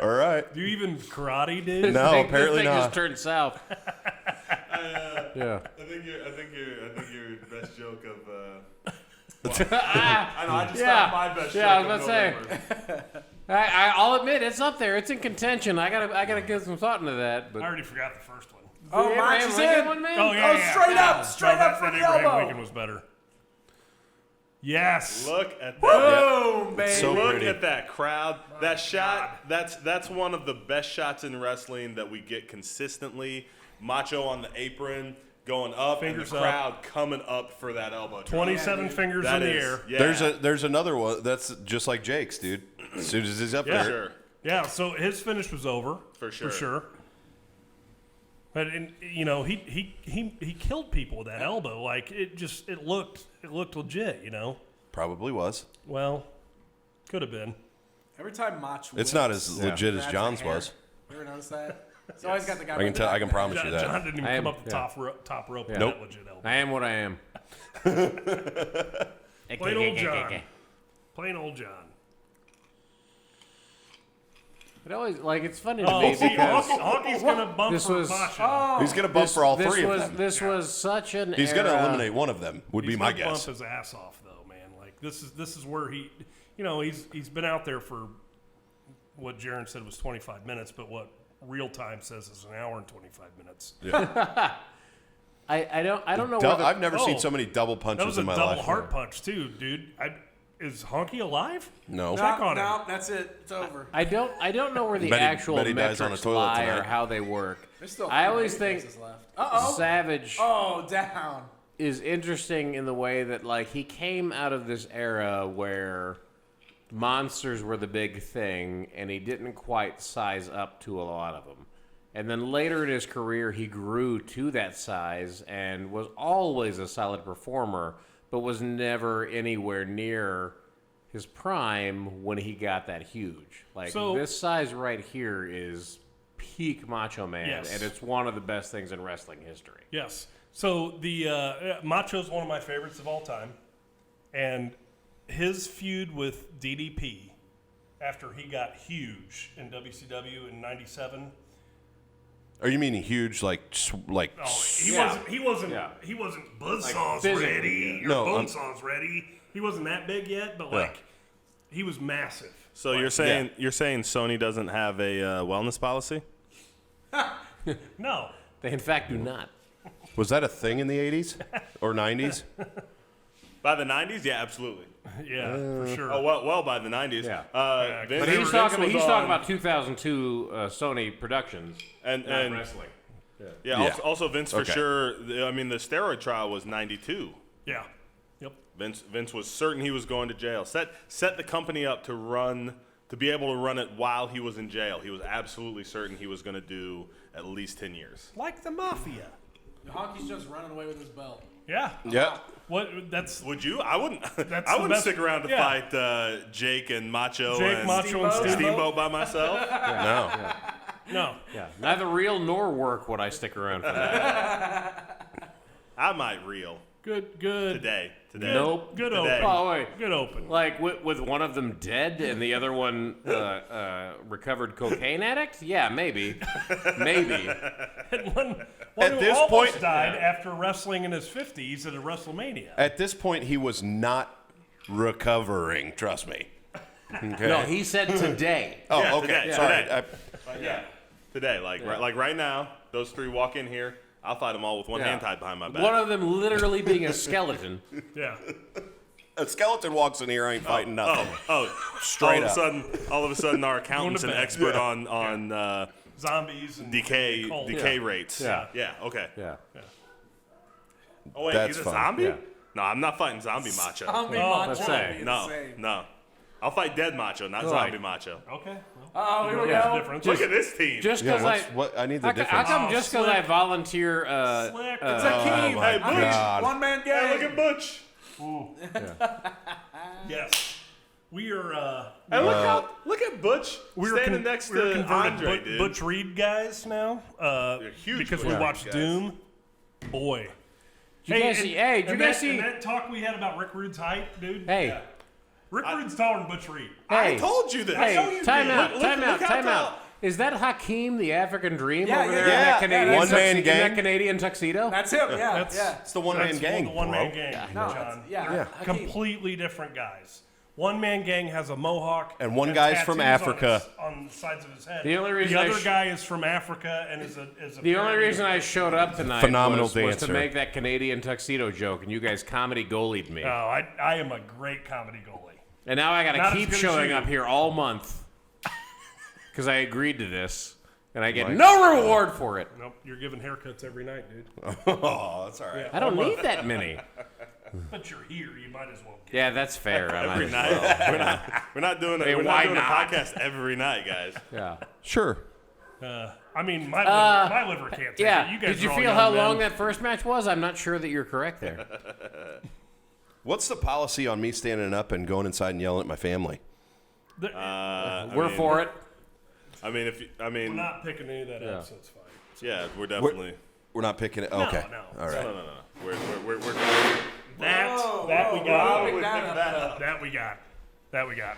All right. Do you even karate, dude? No, This apparently thing not. just turned south. Yeah. I think your best joke of. Ah, I know. I just Yeah. found my best Yeah, I joke was of about to say. I'll admit it's up there. It's in contention. I gotta give some thought into that. I But already forgot the first one. Oh, The Max Abraham is Lincoln in. one, man? Oh, yeah, Oh, yeah. straight yeah. up, straight No, up for that the Abraham elbow. Lincoln was better. Yes. Look at that. Boom, baby. So Look pretty. at that crowd. That shot. That's one of the best shots in wrestling that we get consistently. Macho on the apron going up, Fingers and up. the crowd coming up for that elbow drop. 27 fingers That in the is- air. Yeah. There's another one that's just like Jake's, dude. As soon as he's up Yeah. there. Sure. Yeah, so his finish was over. For sure. For sure. But you know, he killed people with that elbow. Like it looked legit, you know. Probably was. Well, could have been. Every time Mach It's wins, not as legit as grabs John's the hair. was. You ever notice that? He's always got the guy. I can promise you John that. didn't even I am- come up the yeah. top rope with Nope. that legit elbow. I am what I am. Plain old John. Plain old John. It always it's funny to Oh, me see, because Honky's gonna bump This for was- Macho. He's gonna bump for all three of was them. this was such an He's era. gonna eliminate one of them. Would He's be my gonna guess. bump his ass off though, man. Like this is where he, you know, he's been out there for what Jaron said was 25 minutes, but what real time says is an hour and 25 minutes. I don't know whether I've never seen Oh. so many double That punches was a in my double life. heart punch too, dude. Is Honky alive? No. Check on him. No, that's it. It's over. I don't know where the Bet he- actual bet he dies metrics on a toilet lie or tonight. how they work. There's still I three always baby think faces left. Uh-oh. Savage Oh, down. is interesting in the way that he came out of this era where monsters were the big thing and he didn't quite size up to a lot of them. And then later in his career he grew to that size and was always a solid performer, but was never anywhere near his prime when he got that huge. So- This size right here is peak Macho Man, Yes. and it's one of the best things in wrestling history. Yes. So the Macho's one of my favorites of all time, and his feud with DDP after he got huge in WCW in '97, Or you mean huge, like Oh, he Yeah. wasn't. He wasn't. Yeah. He wasn't buzzsaws physically, ready or No, bonesaws ready. He wasn't that big yet, but like he was massive. So you're saying Sony doesn't have a wellness policy? No, They in fact do not. Was that a thing in the 80s or 90s? By the 90s, yeah, absolutely. yeah, for sure. Oh well, by the 90s. Yeah. Vince, But he's Vince talking was about on- 2002 Sony Productions and not wrestling. yeah. Yeah. Also Vince for Okay. sure. I mean, the steroid trial was 92. Yeah. Yep. Vince was certain he was going to jail. Set the company up to be able to run it while he was in jail. He was absolutely certain he was going to do at least 10 years. Like the mafia. Honky's just running away with his belt. Yeah. Yeah. What? That's Would you? I wouldn't. That's I the wouldn't best- stick around to yeah. fight Jake and Macho Jake, and Macho, and Steamboat. Steamboat by myself. No. No. Yeah, neither real nor work would I stick around for that. I might reel Good. Good. today. Nope. Good Today. open. Oh wait, Good open. like with one of them dead and the other one recovered cocaine addict? Yeah, maybe, maybe. one At who this almost point- died after wrestling in his 50s at a WrestleMania. At this point, he was not recovering. Trust me. Okay. No, he said today. Oh, Yeah, okay. today, Sorry. today. Today, like right now, those three walk in here. I'll fight them all with one Yeah. hand tied behind my back. One of them literally being a skeleton. Yeah. A skeleton walks in here, ain't fighting nothing. Straight up. All of a sudden, our accountant's an bed. expert on Zombies and decay cult. rates. Yeah. Yeah. Okay. Yeah. Oh wait, That's he's a fun. zombie? Yeah. No, I'm not fighting zombie Macho. Zombie Oh, Macho let's would say. be No, insane. no. I'll fight dead Macho, not Right. zombie Macho. Okay. Oh, here we What's go. the difference? Look at this team. Just Yeah, because I need the how difference. come just because I Slick. volunteer? Slick. It's a team. my Hey, Butch. God. One man Hey, look gang. at Butch. Yes. We are. Hey, look at Butch standing next we're to converted Andre, dude. Butch Reed guys now. huge because Butch we Reed watched guys. Doom. Boy. Did you guys see? Hey, did you guys see? And that talk we had about Rick Rude's height, dude? Hey, Rick Rude's taller than Butch Reed. hey, I told you this. hey, time out, Look time how out, time tall. out. Is that Hakeem, the African Dream, Yeah, over yeah, there yeah, in that yeah, Canadian One man in gang? that Canadian tuxedo? That's him. Yeah, That's- yeah. It's the one-man That's gang, the one-man bro. gang, No, John. yeah. Hakeem. Completely different guys. One man gang has a mohawk, And one guy's from Africa. on the sides of his head. The only reason the I other sh- guy is from Africa and is a The only reason I showed up tonight Phenomenal was to dancer. make that Canadian tuxedo joke, and you guys comedy goalied me. Oh, I am a great comedy goalie. And now I got Not to as keep good as showing you. up here all month because I agreed to this, and I get no reward for it. Nope, you're giving haircuts every night, dude. Oh, that's all right. I don't need that many. But you're here, you might as well. Yeah, that's fair. I might Every as night. well. We're not doing Hey, we're why not doing not? a podcast every night, guys. Yeah. Sure. I mean, my liver can't take it. Yeah. You guys Did you are all feel young how men. long that first match was? I'm not sure that you're correct there. What's the policy on me standing up and going inside and yelling at my family? We're for it. I mean, We're not picking any of that up, so it's fine. yeah, we're definitely. We're not picking it. Okay. no. All right. No. We're That we Whoa, got. pick that up. That we got.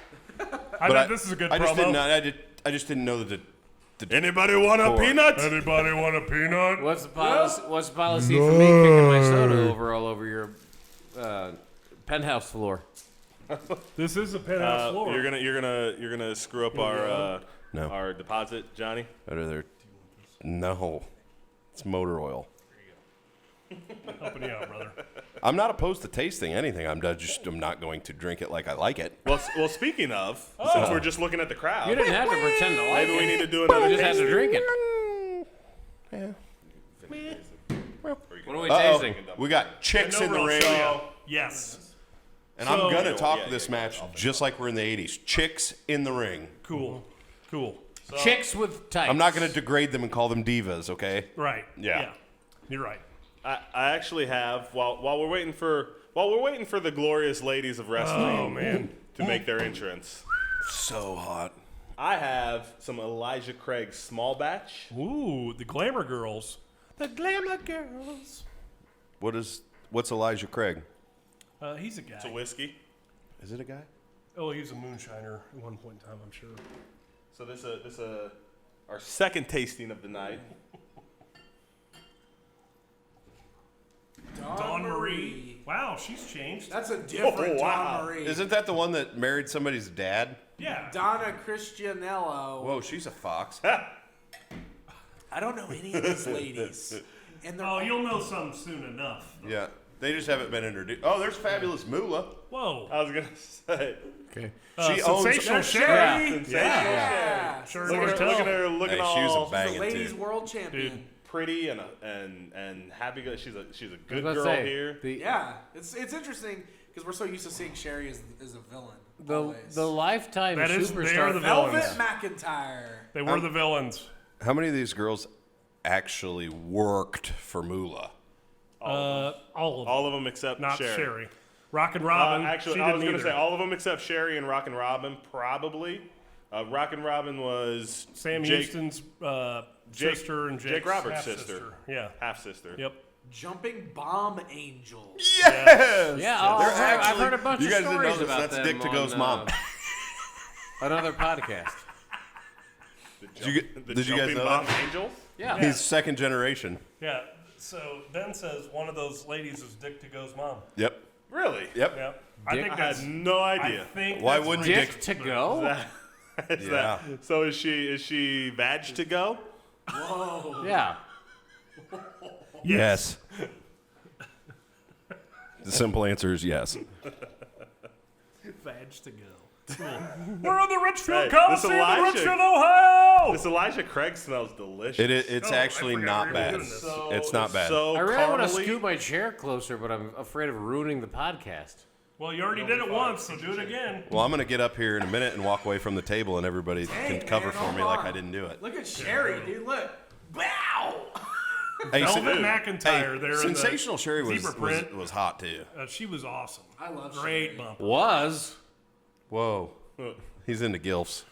I But bet this is a good I just promo. didn't. I just didn't know that Anybody want a Four. peanut? Anybody want a peanut? What's the policy? What's the policy for me kicking my soda over all over your penthouse floor? This is a penthouse floor. You're gonna screw up our No. our deposit, Johnny. better there. No, it's motor oil. Helping you out, brother. I'm not opposed to tasting anything. I'm not going to drink it like I like it. Well, speaking of, since we're just looking at the crowd, You didn't have to pretend to like maybe we it. need to do You another just had to tasting. drink it. Yeah. What are we Uh-oh. tasting? We got chicks No in the real ring, show. Yes. and So- I'm gonna talk Yeah, this yeah, match just like we're in the '80s. Chicks in the ring. Cool. Chicks with tights. I'm not gonna degrade them and call them divas. Okay. Right. Yeah. You're right. I actually have while we're waiting for the glorious ladies of wrestling to make their entrance. So hot. I have some Elijah Craig small batch. Ooh, the Glamour Girls. The Glamour Girls. What's Elijah Craig? He's a guy. It's a whiskey. Is it a guy? Oh, he was a moonshiner at one point in time, I'm sure. So this our second tasting of the night. Dawn Marie. Wow, she's changed. That's a different Oh, wow. Dawn Marie. Isn't that the one that married somebody's dad? Yeah. Donna Cristianello. Whoa, she's a fox. I don't know any of these ladies. And they're Oh, all- you'll know some soon enough. Yeah, they just haven't been introduced. Oh, there's Fabulous Moolah. Whoa. I was gonna say. Okay. She owns. Sensational That's Sherry. Sensational Yeah. Sure Look as at her, look at her Hey, looking she was all a banging the ladies too. world champion. Dude. pretty and happy. She's a I good was girl about to say, here. Yeah, it's interesting because we're so used to seeing Sherry as a villain. The always. Lifetime That is- they are superstar. the Velvet villains. McIntyre. They were the villains. How many of these girls actually worked for Moolah? All of them. All of them except Not Sherry. Sherry. Rockin' Robin. Actually, she I was didn't going to either. say all of them except Sherry and Rockin' Robin, probably. Rockin' Robin was Sam Jake, Houston's Jake- sister and Jake Jake's Roberts' half-sister. sister. Yeah. half sister. Yep. Jumping Bomb Angel. Yes. Yeah, I've heard a bunch you of guys didn't know stories this. about That's them Dick to Go's on, mom. Another podcast. The did you guys Jumping know Bomb that? Angels? Yeah. He's second generation. Yeah. So Ben says one of those ladies is Dick to Go's mom. Yep. Really? Yep. Yeah. I Dick- think I that's. had no idea. I think Why that's wouldn't right. Dick to go? Is Yeah. that- so is she vag to go? Yeah. Yes. The simple answer is yes. Vag to go. We're on the Richfield Hey, Coliseum in Elijah- Richfield, Ohio. This Elijah Craig smells delicious. It's Oh, I actually forgot not we were bad. doing this. It's not bad. So I really want to caramely. scoot my chair closer, but I'm afraid of ruining the podcast. Well, you already did it once, so do it again. Well, I'm going to get up here in a minute and walk away from the table, and everybody Dang, can cover man, for hold me like on. I didn't do it. Look at Sherry, dude. Look. Wow. Hey, Velvet Sen- McIntyre there. Sensational Sherry in the zebra print. was hot too. She was awesome. I love Great Sherry. bump. Was. Whoa. He's into gilfs.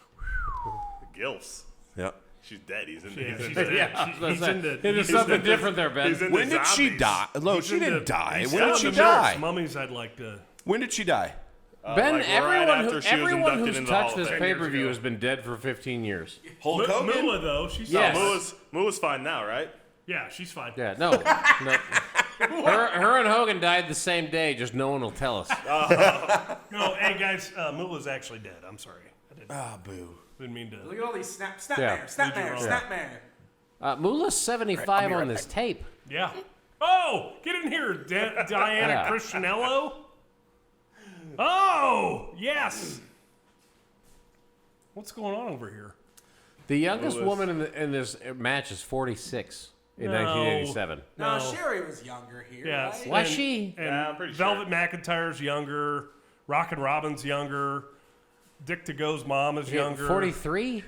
Gilfs. Yep. She's dead. He's in. Yeah, he's she's in dead. Yeah, I was gonna He's say, into- it is he's something into- different there, Ben. he's into When did she zombies. die? No, He's she into- didn't die. he's When did into she Murph's die? Mummies, I'd like to. When did she die? Ben, like right everyone, after she was everyone inducted who's into the Hall touched of this Fame. pay-per-view has been dead for 15 years. Hulk Hogan? Moolah, though, she's Yes. fine. Mullah's fine now, right? Yeah, she's fine. Yeah, no. Her and Hogan died the same day, just no one will tell us. No, hey, guys, Moolah's actually dead. I'm sorry. Ah, boo. Didn't mean to. Look at all these snapmare, Yeah. snapmare. Moolah's 75 on this tape. Yeah. Oh, get in here, Diana Yeah. Cristianello. Oh, yes. What's going on over here? The youngest woman in this match is 46 in No. 1987. No, No. Sherry was younger here. Yeah. Right? Was she? And Yeah, I'm pretty Velvet McIntyre's younger. Rockin' Robin's younger. Dick to Go's mom is younger. 43?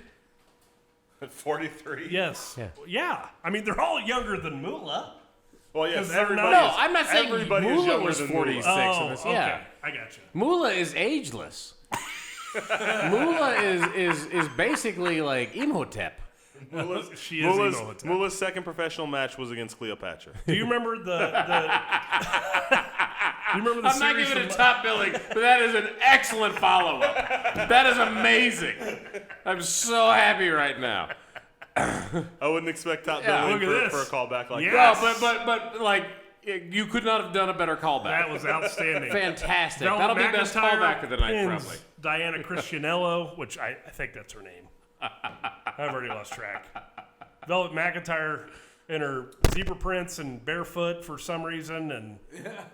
43. Yes. Yeah. Yeah. I mean, they're all younger than Moolah. Well, yes. 'Cause they're Everybody. not- No, is- I'm not saying everybody is Moolah younger was than 46 Oh, in this. okay. Yeah. I got you. Moolah is ageless. Moolah is basically like Imhotep. Mullah's, She is Mullah's, Imhotep. Mullah's second professional match was against Cleopatra. Do you remember the you remember the I'm not series giving it from- top billing, but that is an excellent follow-up. That is amazing. I'm so happy right now. I wouldn't expect top Yeah, billing look at for a this. callback like Yeah. that. No, but like you could not have done a better callback. That was outstanding. Fantastic. Velvet That'll be best McIntyre callback of the night, pins probably. Diana Cristianello, which I think that's her name. I've already lost track. Velvet McIntyre in her zebra prints and barefoot for some reason, and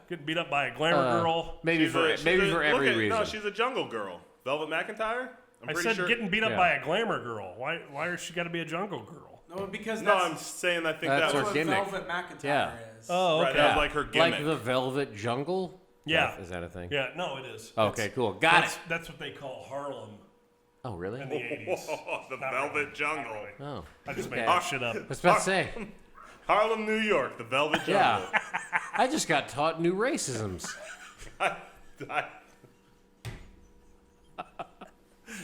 getting beat up by a glamour girl. Maybe She's for a- she's maybe a- for look every at- reason. No, she's a jungle girl. Velvet McIntyre? I'm I pretty said sure. getting beat up Yeah. by a glamour girl. Why has she got to be a jungle girl? No, because No, that's, I'm saying I think That's that her was what gimmick. Velvet McIntyre Yeah. is. Oh, right. okay. That was like her gimmick. Like the Velvet Jungle. Yeah. Is that a thing? Yeah, no, it is. Okay, cool. Got it. That's what they call Harlem Oh, really? in the 80s. Oh, the Not Velvet really. Jungle. Not really. Oh. I just made Okay. that shit up. I was about to say. Harlem, New York, the Velvet Jungle. Yeah. I just got taught new racisms. I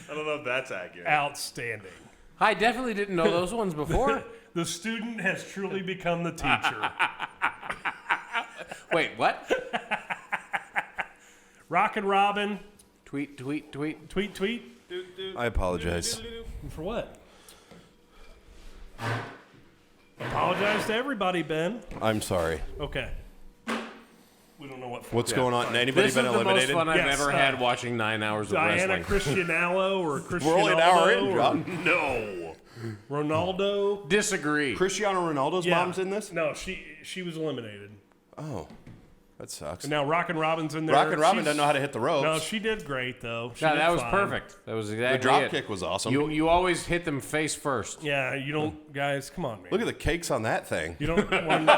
don't know if that's accurate. Outstanding. I definitely didn't know those ones before. The student has truly become the teacher. Wait, what? Rockin' Robin, Tweet. tweet. I apologize. For what? Apologize to everybody, Ben. I'm sorry. Okay. We don't know what. What's going on? Anybody This been is the most eliminated? fun I've Yes, ever had watching 9 hours of Diana wrestling. Cristiano or Cristiano? We're only an hour in, John. No. Ronaldo. Disagree. Cristiano Ronaldo's mom's in this? No, she was eliminated. Oh, that sucks. And now Rockin' Robin's in there. Rockin' Robin She's- doesn't know how to hit the ropes. No, she did great though. She Yeah, did that was fine. perfect. That was exactly the drop it. kick was awesome. You always hit them face first. Yeah, you don't, guys. Come on, man. Look at the cakes on that thing. You don't want.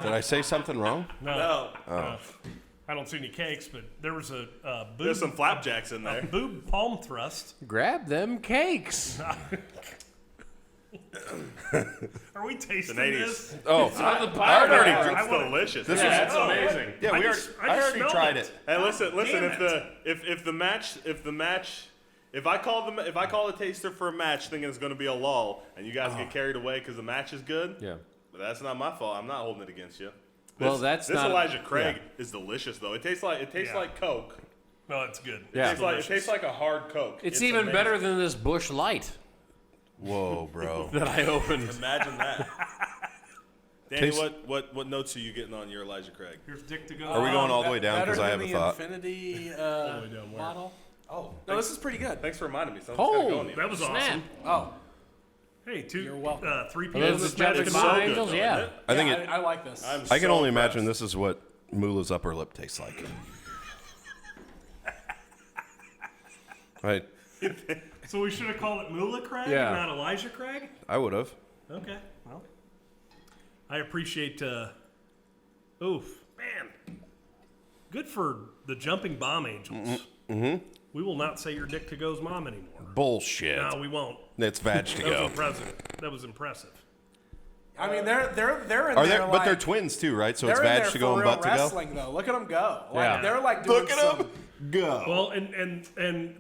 Did I say something wrong? No. I don't see any cakes, but there was a boob. There's some flapjacks in there. Boob palm thrust. Grab them cakes. Are we tasting Canadians. this? Oh, On the I already pie. drank. It's delicious. This Yeah, is it's amazing. Yeah, I we just already smelled tried it. it. Hey, listen. Damn If the match, if I call the taster for a match, thinking it's going to be a lull, and you guys get carried away because the match is good, Yeah. but that's not my fault. I'm not holding it against you. Well, that's this not- Elijah Craig yeah. is delicious though. It tastes like Yeah. Coke. No, it's good. Yeah. It tastes like a hard Coke. It's even amazing. better than this Bush Light Whoa, bro. that I opened. Imagine that. Danny, Taste- what notes are you getting on your Elijah Craig? Here's Dick to go. Are we going all the way down? Better Because I than have a the thought. Infinity down where? model. Oh, no, this is pretty good. Thanks for reminding me. Something's Oh, gotta go in here. That was Snap. awesome. Oh, Hey, You're welcome. 3 Are p.m. those this the Japanese match so can Fire good, Angels? though, Yeah. isn't it? I think yeah, I like this. I can only impressed. imagine this is what Moolah's upper lip tastes like. Right. So we should have called it Moolah Craig Yeah. and not Elijah Craig? I would have. Okay, well. I appreciate, oof, man. Good for the jumping bomb angels. Mm-hmm. We will not say your Dick to go's mom anymore. Bullshit. No, we won't. It's vag to That was go. impressive. That was impressive. I mean, they're in Are there, there? like, But they're twins too, right? So it's they're in vag there to go for and real butt to go. wrestling, though. Look at them go. Like, Yeah. they're like doing Look at some. them go. Well, and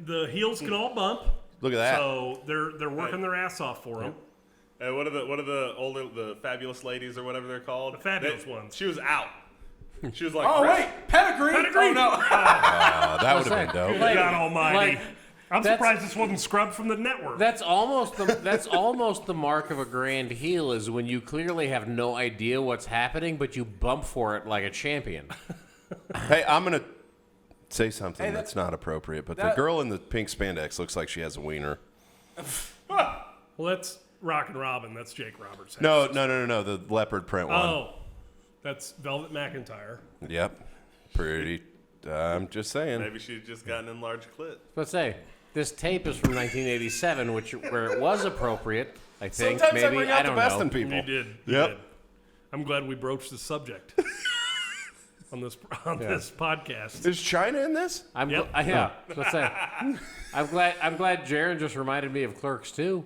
the heels can all bump. Look at that. So they're working their ass off for them. Hey, what are the fabulous ladies or whatever they're called? The fabulous ones. She was out. She was like, Oh "Chris, wait, pedigree. Pedigree. Oh no. That would have been Like- dope. Good God Almighty. like, I'm that's- surprised this wasn't scrubbed from the network. That's almost the mark of a grand heel is when you clearly have no idea what's happening, but you bump for it like a champion. Hey, I'm gonna say something Hey, that's not appropriate, but the that- girl in the pink spandex looks like she has a wiener. Well, that's Rockin' Robin. That's Jake Roberts. No. The leopard print one. Oh, that's Velvet McIntyre. Yep. Pretty. I'm just saying. maybe she's just got an enlarged clit." Let's say this tape is from 1987, where it was appropriate. I think Sometimes I maybe bring out I the don't best know. in people. You did. You Yep. did. I'm glad we broached the subject on this podcast. Is China in this? Yep. Yeah. Let's say I'm glad Jaron just reminded me of Clerks too.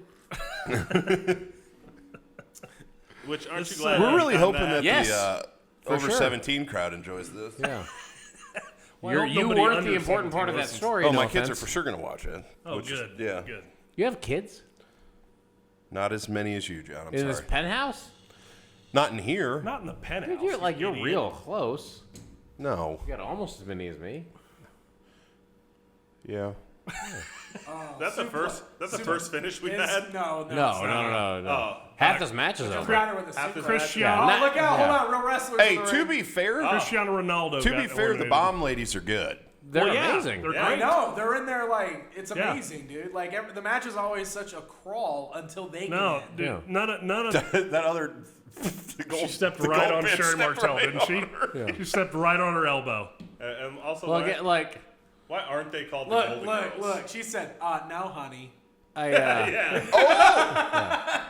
Which aren't you This, glad? We're really I've done hoping that Yes, the for over sure. 17 crowd enjoys this. Yeah. Well, I hope You nobody weren't under the important 17 part of that listens. story. Oh, no my kids are offense. for sure going to watch it. Oh, which is- good. yeah. Good. You have kids Not as many as you, John. I'm in this sorry. penthouse? Not in here. Not in the penthouse. Dude, you're idiot. real close. No. You got almost as many as me. Yeah. That's the first finish we had. No. No. Oh. Half this match is over. Crowder with a Half super. the Cristiano, Oh, look out! Yeah. Hold on, real wrestlers. Hey, in the to ring. be fair, Cristiano Ronaldo. to got be fair, the eliminated. bomb ladies are good. They're Well, yeah, amazing. they're Yeah. I great. know they're in there like it's Yeah. amazing, dude. Like the match is always such a crawl until they No, get in. dude, Yeah. none of. That other. She stepped right on Sherry Martel, didn't she? Yeah. She stepped right on her elbow. And also, Well, why aren't they called the Look, Golden look, Girls? look. She said, "No, honey." Yeah.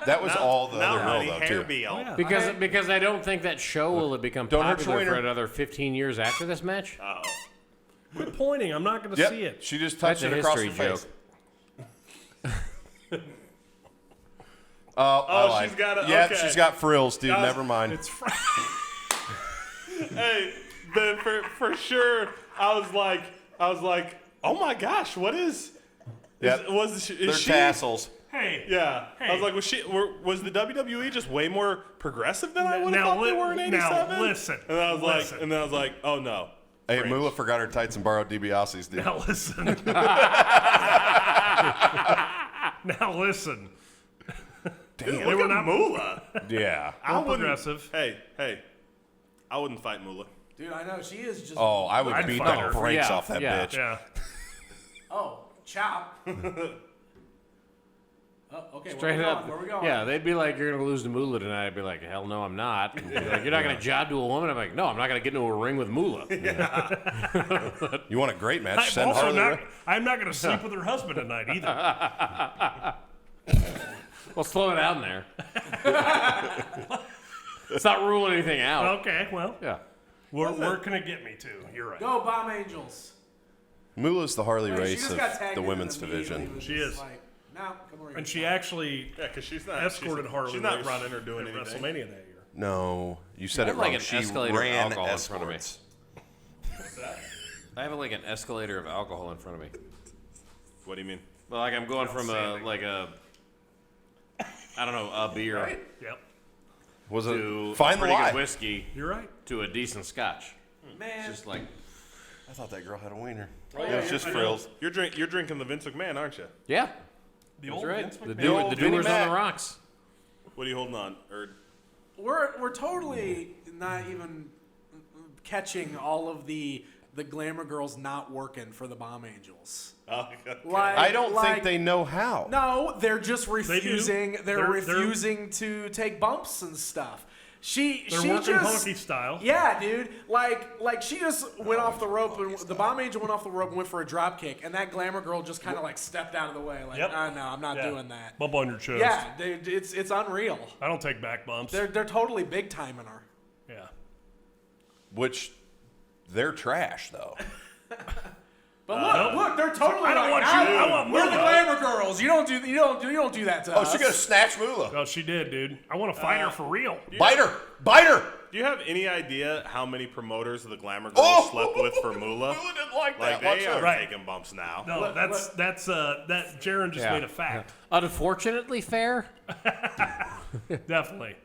That was all the now, other honey, girl, though, hair too. meal. Yeah. because I don't think that show will have become Don't hurt popular your for wiener. another 15 years after this match. Oh. Quit pointing. I'm not going to Yep. see it. She just touched That's it a across her history face. joke. Oh, she's got a. Yeah, okay. she's got frills, dude. Uh, Never mind. It's Hey, for sure, I was like, oh my gosh, what is? Yep. Is They're she? tassels. hey. Yeah, I Hey. was like, was the WWE just way more progressive than I would have Now, thought they were in '87? now listen. And I was listen. like, oh no. Hey, Fringe. Moolah forgot her tights and borrowed DiBiase's, dude. Now listen. Now listen. Dude, They were look at not- Moolah. Yeah. I wouldn't. progressive. Hey, I wouldn't fight Moolah. Dude, I know she is just. Oh, I would I'd beat fight the her. brakes Yeah, off that yeah. bitch. Yeah. Oh, chop. Oh, okay, Straight where we up. going? Where we going? Yeah, they'd be like, "You're gonna lose to Moolah tonight." I'd be like, "Hell no, I'm not." And they'd be like, "You're not gonna job to a woman." I'm like, "No, I'm not gonna get into a ring with Moolah." You want a great match? Send I'm not going to sleep with her husband tonight either. Well, slow it down there. Let's not rule anything out. Okay, well, Yeah. where can it get me to? You're right. Go Bomb Angels. Moolah's the Harley Like, she race just of got tagged the in women's and immediately division. was She just is. Like, no, come over here. And she actually Yeah, because she's not escorted Harley. She's not Race running or doing at anything. WrestleMania that year. No, you said I it have like wrong. an She escalator of ran alcohol in front of me. escorts. I have like an escalator of alcohol in front of me. What do you mean? Well, like I'm going from a beer Yep, Was to it find a the pretty lie? good whiskey you're right. to a decent scotch. Man, It's just like, I thought that girl had a wiener. Oh, it was just frills. You're drinking the Vince McMahon, aren't you? yeah, The that's old right. Vince The, McMahon. old the Vinnie doers on Mac. the rocks. What are you holding on? Or we're totally not even catching all of the glamour girls not working for the Bomb Angels. okay. Like, I don't think like- they know how. No, they're just do. refusing. They're They're- refusing to take bumps and stuff. They're She working just honky style. yeah, dude. Like she just went off the rope, and the Bomb Angel went off the rope and went for a drop kick, and that glamour girl just kind of like stepped out of the way, like, Yep. oh no, I'm not Yeah. doing that. Bump on your chest. Yeah, dude, it's unreal. I don't take back bumps. They're totally big timing her. Yeah. Which they're trash though. But look, they're totally. I don't like, want you. I want we're the Moolah. glamour girls. You don't do that to Oh, us. she gonna snatch Moolah. Oh, she did, dude. I want to fight her for real. Bite her! Bite her! Do you have any idea how many promoters the Glamour Girls Oh! slept with for Moolah? Moolah didn't like Like that. they Watch are her. Right. taking bumps now. No, that Jaron just Yeah. made a fact. Unfortunately fair. Definitely.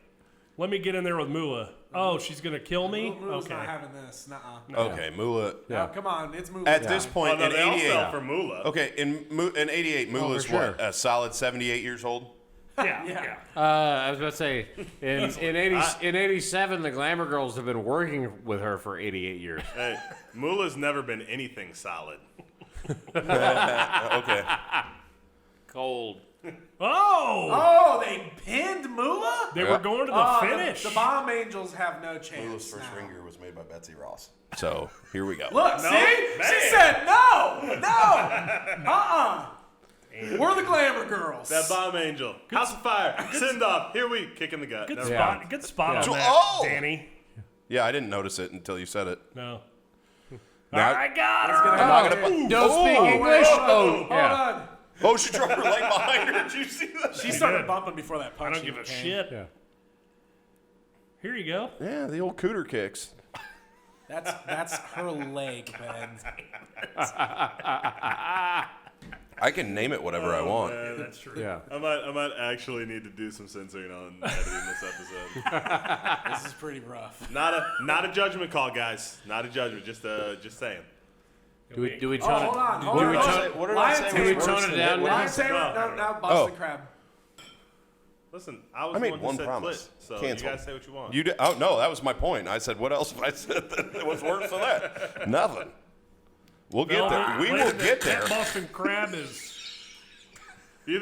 Let me get in there with Moolah. Oh, she's gonna kill me? Moolah's Okay. not having this. Nuh-uh. Okay, Moolah. No, come on, it's Moolah. At this Oh, point no, in they all '88. sell for Moolah. Okay, in '88, Moolah's for sure. what? A solid 78 years old. Yeah. Yeah. I was about to say, in '87, the Glamour Girls have been working with her for 88 years. Hey, Moolah's never been anything solid. Okay. Cold. Oh! Oh, they pinned Moolah? They were going to the Oh, finish. The Bomb Angels have no chance. Moolah's first now. ring gear was made by Betsy Ross. So here we go. Look, see? man. She said no. We're the glamour girls. That Bomb Angel. House of Fire. Send off. Here we kick in the gut. Good Never spot. mind. Good spot Yeah. on that, Oh! Danny. Yeah, I didn't notice it until you said it. No. Now- I got It's gonna her. I'm not happen. gonna. Don't speak English. Oh, Hold yeah. on. Oh, she dropped her leg behind her. Did you see that? She started did. bumping before that I punch. don't give a even came. shit. Yeah. Here you go. Yeah, the old cooter kicks. That's her leg, man. I can name it whatever I want. That's true. Yeah. I might actually need to do some censoring on editing this episode. This is pretty rough. Not a judgment call, guys. Not a judgment. Just saying. Do we Oh, tone hold it? on. Hold do on. we tone- What did Lion I say? Tamer. was Do we worse tone it than down Hitler? now? Lion Tamer. No, Boston Crab. Listen, I was I the made one one who said promise. clit, so Cancel. you guys say what you want. You did, oh no, that was my point. I said, what else have I said that was worse than that? Nothing. We'll get there. We will get there. That Boston Crab is. You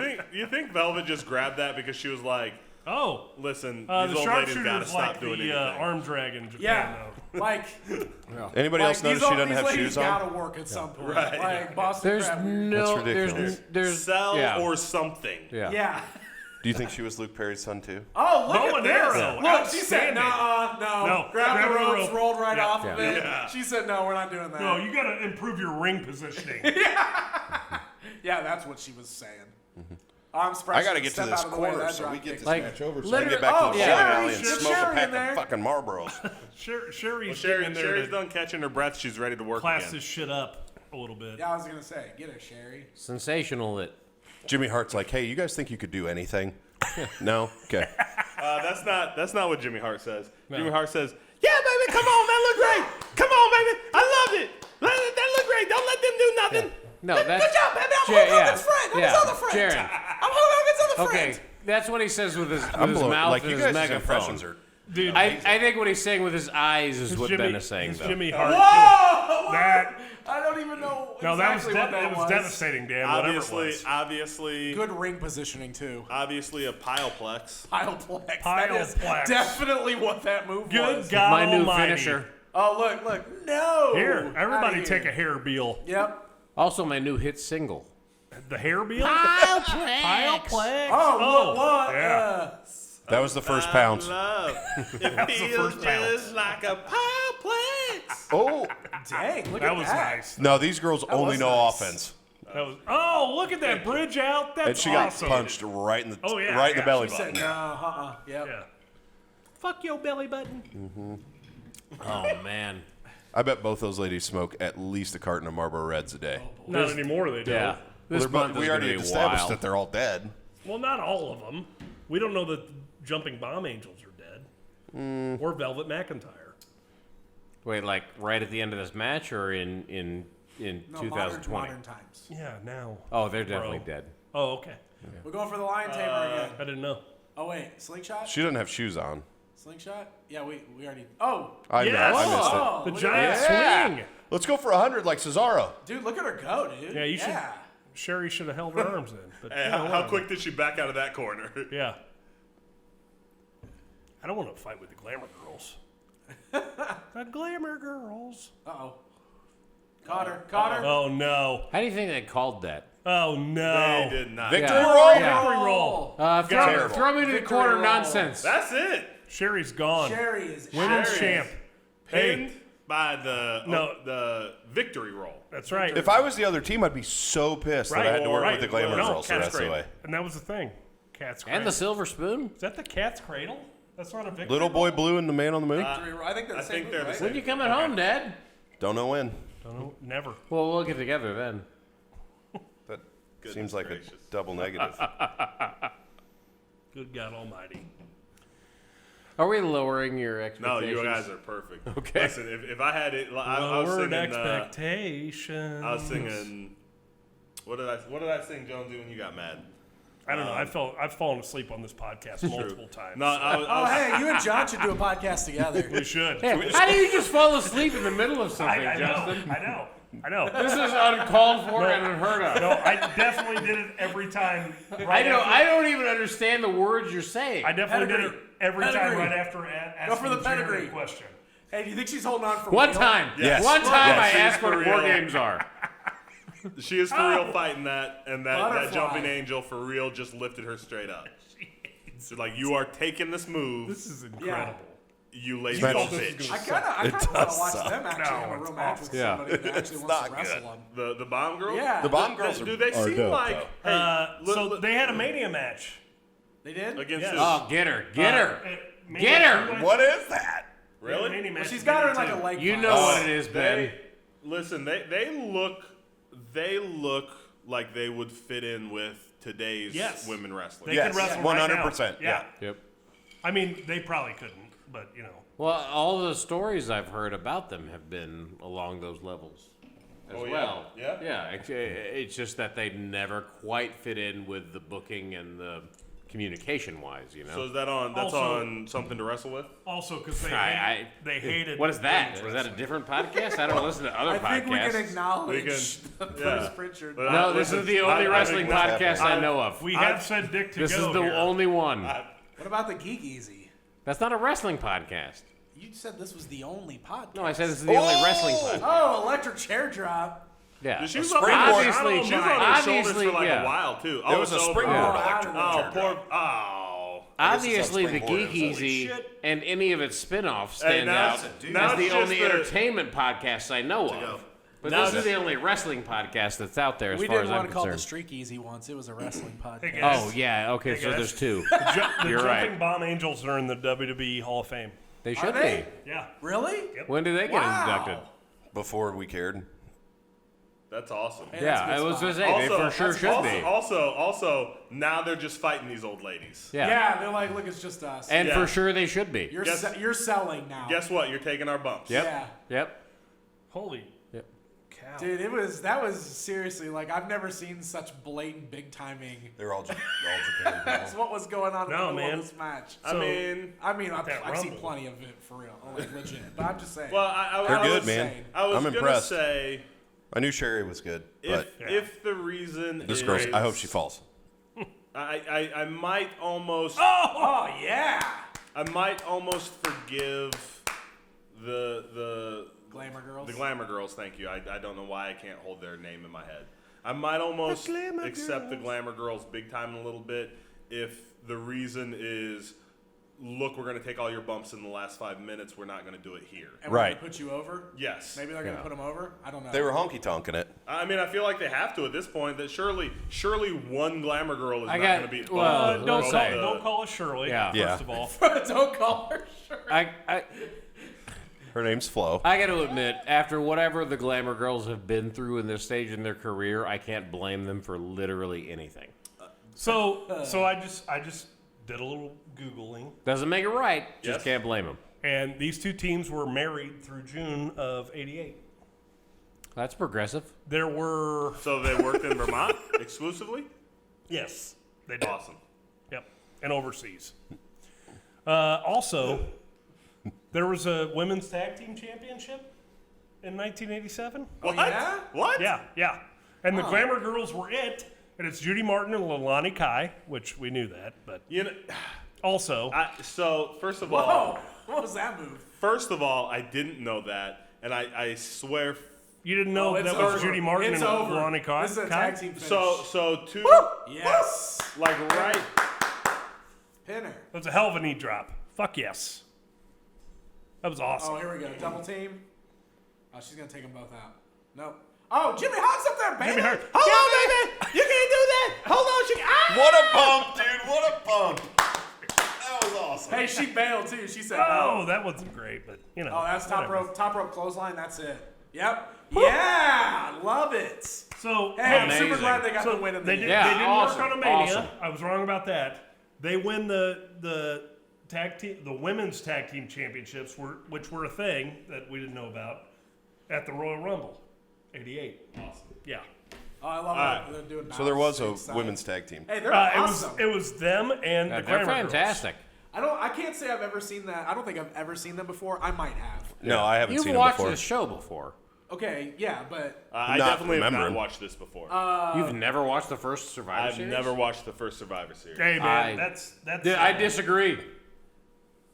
think Velvet just grabbed that because she was like, Oh. listen, The these old ladies gotta sharpshooter's stop like doing the anything. arm drag in Japan, Yeah, though. like, Anybody else these notice she doesn't these have ladies shoes on? gotta work at some point. Right. Like Boston There's Crab. no. That's ridiculous. There's Sell yeah. or something. Yeah. Yeah. Do you think she was Luke Perry's son too? Oh, look Bow at and this. arrow. Look, she said, Outstanding. no. No, Grab the ropes, rolled right Yeah. off of it. Yeah. She said, no, we're not doing that. No, you got to improve your ring positioning. Yeah, that's what she was saying. I'm surprised I got to she get to stepped this out of the way of corner that so drop we get kick. this Like, match over so I can literally- get back to the oh, bowling Sherry, alley and there's smoke a Sherry pack in there. of fucking Marlboros. Sherry's Sherry, getting in there Sherry's to done catching her breath. She's ready to work class again. this shit up a little bit. Yeah, I was going to say, get her, Sherry. Sensational it. Jimmy Hart's like, hey, you guys think you could do anything? No? Okay. That's not what Jimmy Hart says. Jimmy Hart says, "Yeah, baby, come on, that look great. Come on, baby, I loved it. That look great. Don't let them do nothing." No, that's Good job, baby. I'm Jer- Hulk Hogan's friend. I'm his other friend. Jaron. I'm Hulk Hogan's other Okay, friend. That's what he says with his I'm blown. mouth Like and you his guys' megaphone. impressions are. Dude, I think what he's saying with his eyes is what Ben is saying, his though. Jimmy Hart. Whoa! That I don't even know no, exactly what that it was devastating, Dan. Whatever it was. Obviously, Good ring positioning, too. obviously a pileplex. Pileplex. That Pileplex. is definitely what that move Good was. God My new Almighty. finisher. Oh, look. No! Here, everybody Outta take here. a hair beal. Yep. Also, my new hit single. The hair beal? Pileplex. Oh, what? Yeah. That was the first pound. Love. It was the feels first pound. just like a pileplex. Oh Dang, look That at was that. nice. no, these girls only was know nice. offense, Look at that bridge out. That's and she awesome. got punched right in the Oh, yeah, right in the yeah. belly She said, button. no, Yep. Yeah. Fuck your belly button. Oh, man. I bet both those ladies smoke at least a carton of Marlboro Reds a day. Not anymore, they don't. Yeah. Well, This they're month both- we is already gonna be established wild. that they're all dead. Well, not all of them. We don't know that Jumping Bomb Angels are dead. Or Velvet McIntyre. Wait, like right at the end of this match or in No, 2020? modern times. Yeah, now. Oh, they're definitely Bro. dead. Oh, okay. We're going for the lion tamer again. I didn't know. Oh, wait. Slingshot? She doesn't have shoes on. Slingshot? Yeah, we already. Oh! I know. Yes. I missed it. Oh, The look at giant that. swing. Let's go for 100 like Cesaro. Dude, look at her go, dude. Yeah, you should. Sherry should have held her arms in. But Hey, you know, how whatever. quick did she back out of that corner? Yeah. I don't want to fight with the Glamour Girls. The Glamour Girls. Uh-oh. Caught her. Oh, no. How do you think they called that? Oh, no. They did not. Victory Yeah. roll. Yeah. Victory roll. Terrible. Throw me to the Victory corner roll. nonsense. That's it. Sherry's gone. Sherry is Women's out. champ. Pinned Hey, by the No. the victory roll. that's right. If I was the other team, I'd be so pissed that I had to work right. with the Glamour No, Girls the Cat's rest of the Cradle. way. And that was the thing. Cat's Cradle. And the silver spoon? Is that the Cat's Cradle? That's not a victory. Little Boy Blue and the Man on the Moon? Victory roll. I think they're the I same think they're move, the right? same. When you coming home, Dad? Don't know when. Don't know. Never. Well, we'll get together then. That seems like gracious. a double negative. Good God Almighty. Are we lowering your No, expectations? you guys are perfect. Okay. Listen, if I had it, I was Lowered singing. expectations. I was singing. What did I sing, Jonesy, when you got mad? I don't know. I've fallen asleep on this podcast multiple times. No, I was. Oh, hey, you and John should do a podcast together. We should. Yeah, how do you just fall asleep in the middle of something, I Justin? know. I know. This is uncalled for and unheard of. No, I definitely did it every time. Right I don't even understand the words you're saying. I definitely did it Pedigree. every time Pedigree. right after asking for the Jeremy pedigree. a question. Hey, do you think she's holding on for One real? time. Yes. One time Yes. I asked what For war real. games are. She is for real fighting that, and that Butterfly. jumping angel for real just lifted her straight up. So like, you are taking this move, This is incredible. you lazy Smash little this bitch. I kind of want to does watch suck. them actually No, have a real it's match with Yeah. somebody that actually wants not to wrestle good. them. The bomb girl. Yeah. The Bomb Girls Do they are seem dope, like? though. Hey, So they had a Mania match. They did? against Yes. who? Oh, get her. Get her. Mania Get her! two-way- What is that? Really? Mania match Well, she's is got her in Mania like a two. leg You fight. know what it is, Ben. Listen, they look like they would fit in with today's Yes. women wrestling. They Yes, could wrestle 100%, right now. yeah. Yep. I mean, they probably couldn't, but you know. Well, all the stories I've heard about them have been along those levels as Oh, yeah? well. Yeah? Yeah. It's just that they never quite fit in with the booking and the communication wise, you know? So is that on? That's Also- on something to wrestle with. Also, because they I- they hated. What is that? women's Was that a wrestling. different podcast? I don't listen to other I podcasts. think we can acknowledge We can- the yeah. Bruce Pritchard. But No, this is the only wrestling think podcast I know of. We have said Dick to This go is the here. only one. What about the Geek Easy? That's not a wrestling podcast. You said this was the only podcast. No, I said this is the only wrestling podcast. Oh, electric chair drop. Yeah. She was springboard. obviously, she was on her shoulders Obviously, for like yeah. a while too. There was a so- springboard Oh, electric wow. Oh, chair poor. drop. Oh. Obviously, the springboard. Geek Holy Easy shit. and any of its spin-offs Hey, stand now out it's- dude. now as it's the just only entertainment podcasts I know of. But Now this is it's- the only wrestling podcast that's out there as We far did as one I'm called the concerned. Streak Easy once. It was a wrestling Hey, podcast. guys, Oh, yeah. Okay, Hey, so guys. there's two. the You're Jumping right. Bomb Angels are in the WWE Hall of Fame. They Are should they? Yeah. Really? When do they get inducted? Before we cared. That's awesome. Hey, that's a Yeah, good I was spot. going to say, they for sure that's should be. Also, now they're just fighting these old ladies. Yeah. Yeah, they're like, look, it's just us. And Yeah. for sure they should be. you're Guess- you're selling now. Guess what? You're taking our bumps. Yep. Yeah. Yep. Holy Yep. cow. Dude, that was seriously like I've never seen such blatant big timing. They're all Japan That's people. what was going on No, in the middle man. of this match. I mean, I've seen Rumble. plenty of it for real, like legit. But I'm just saying. well, They're I good, was, man. I was I'm gonna impressed. say I knew Sherry was good, but if the reason this is, girl, I hope she falls. I might almost Oh yeah, I might almost forgive the Glamour Girls. The Glamour Girls, thank you. I don't know why I can't hold their name in my head. I might almost accept the Glamour Girls big time a little bit if the reason is, look, we're going to take all your bumps in the last 5 minutes. We're not going to do it here. And we're Right. gonna put you over. Yes. Maybe they're gonna put him over. I don't know. They were honky tonking it. I mean, I feel like they have to at this point. That surely one Glamour Girl is not got- going to be. well, above Don't the- call us Shirley. Yeah. First of all, Don't call her. Sure. Her name's Flo. I got to admit, after whatever the Glamour Girls have been through in this stage in their career, I can't blame them for literally anything. so I just did a little googling, Doesn't make it right. Just Yes. can't blame them. and these two teams were married through June of '88. That's progressive. There were So they worked in Vermont exclusively? yes, they did. Awesome. Yep, and overseas. Also, there was a women's tag team championship in 1987. What? yeah? What? Yeah. And the Glamour Girls were it, and it's Judy Martin and Leilani Kai, which we knew that, but You know, also, so first of all, Whoa! What was that move? I didn't know that, and I swear. you didn't know it's that was over. Judy Martin It's and over. Leilani Kai? This is a tag team finish. So two, Yes. like right. Pinner. That's a hell of a knee drop. Fuck yes. That was awesome. Oh, here we go. Double team. Oh, she's gonna take them both out. Nope. Oh, Jimmy Hart's up there, baby. Jimmy Hart. Hold on, baby. You can't do that. Hold on, What a bump, dude! What a bump! That was awesome. Hey, she bailed too. She said, Oh, "No." that wasn't great, but you know. Oh, that's top whatever. rope clothesline. That's it. Yep. Yeah, love it. So, Hey, I'm super Amazing. glad they got so the win in the they, end. did, Yeah, they didn't awesome, work on a Mania. awesome. I was wrong about that. They win the tag team, the women's tag team championships, which were a thing that we didn't know about at the Royal Rumble, '88. Awesome. Yeah. Oh, I love Alright. it. They're doing So there was balance a side. women's tag team. Hey, they're It awesome. was them and Yeah, the they're Glamour Girls. fantastic. I can't say I've ever seen that. I don't think I've ever seen them before. I might have. No, I haven't You've seen it watched before. the show before. Okay, yeah, but I Not definitely have not remembering. watched this before. You've never watched the first Survivor I've Series? never watched the first Survivor Series. Hey man, I- that's. I disagree.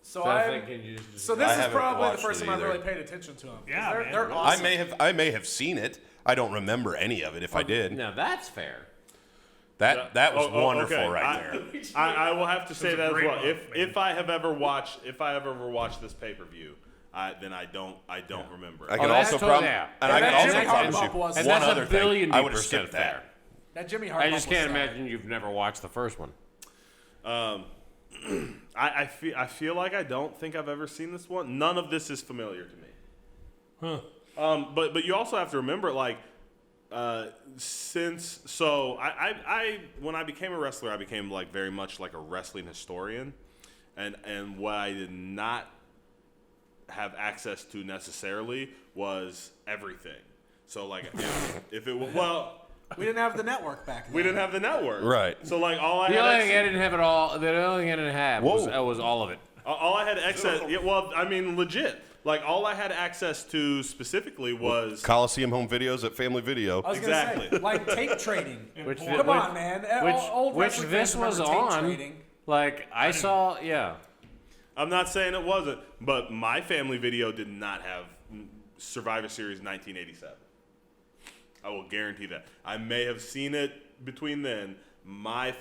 so So I I. think you just So this I is haven't probably the watched first it time I've either. really paid attention to them. Yeah, they're, man. they're I awesome. I may have seen it. I don't remember any of it. If I did, now that's fair. that was wonderful okay. right there. I will have to say a that as great well. month, If I have ever watched this pay per view, then I don't remember. I it. can that's also totally- promise, yeah. and I And can that also Jimmy Hart promise bump you was- And one that's other a billion thing. I would have %, skipped that. fair. That Jimmy Hart. I bump just was can't stellar. imagine you've never watched the first one. I feel like I don't think I've ever seen this one. None of this is familiar to me. But you also have to remember, like, I when I became a wrestler, I became like very much like a wrestling historian, and what I did not have access to necessarily was everything. So like if it was, well, We didn't have the network back then. we didn't have the network, Right. So like all I The had only access, thing I didn't have it all. The only thing I didn't have was Whoa. all of it. all I had access. Yeah, well, I mean, legit. Like all I had access to specifically was Coliseum home videos at Family Video. I was Exactly. gonna say, like tape trading. Which Come on, man. Old which wrestling this fans was remember tape on. trading. Like I saw, yeah. I'm not saying it wasn't, but my family video did not have Survivor Series 1987. I will guarantee that. I may have seen it between then. I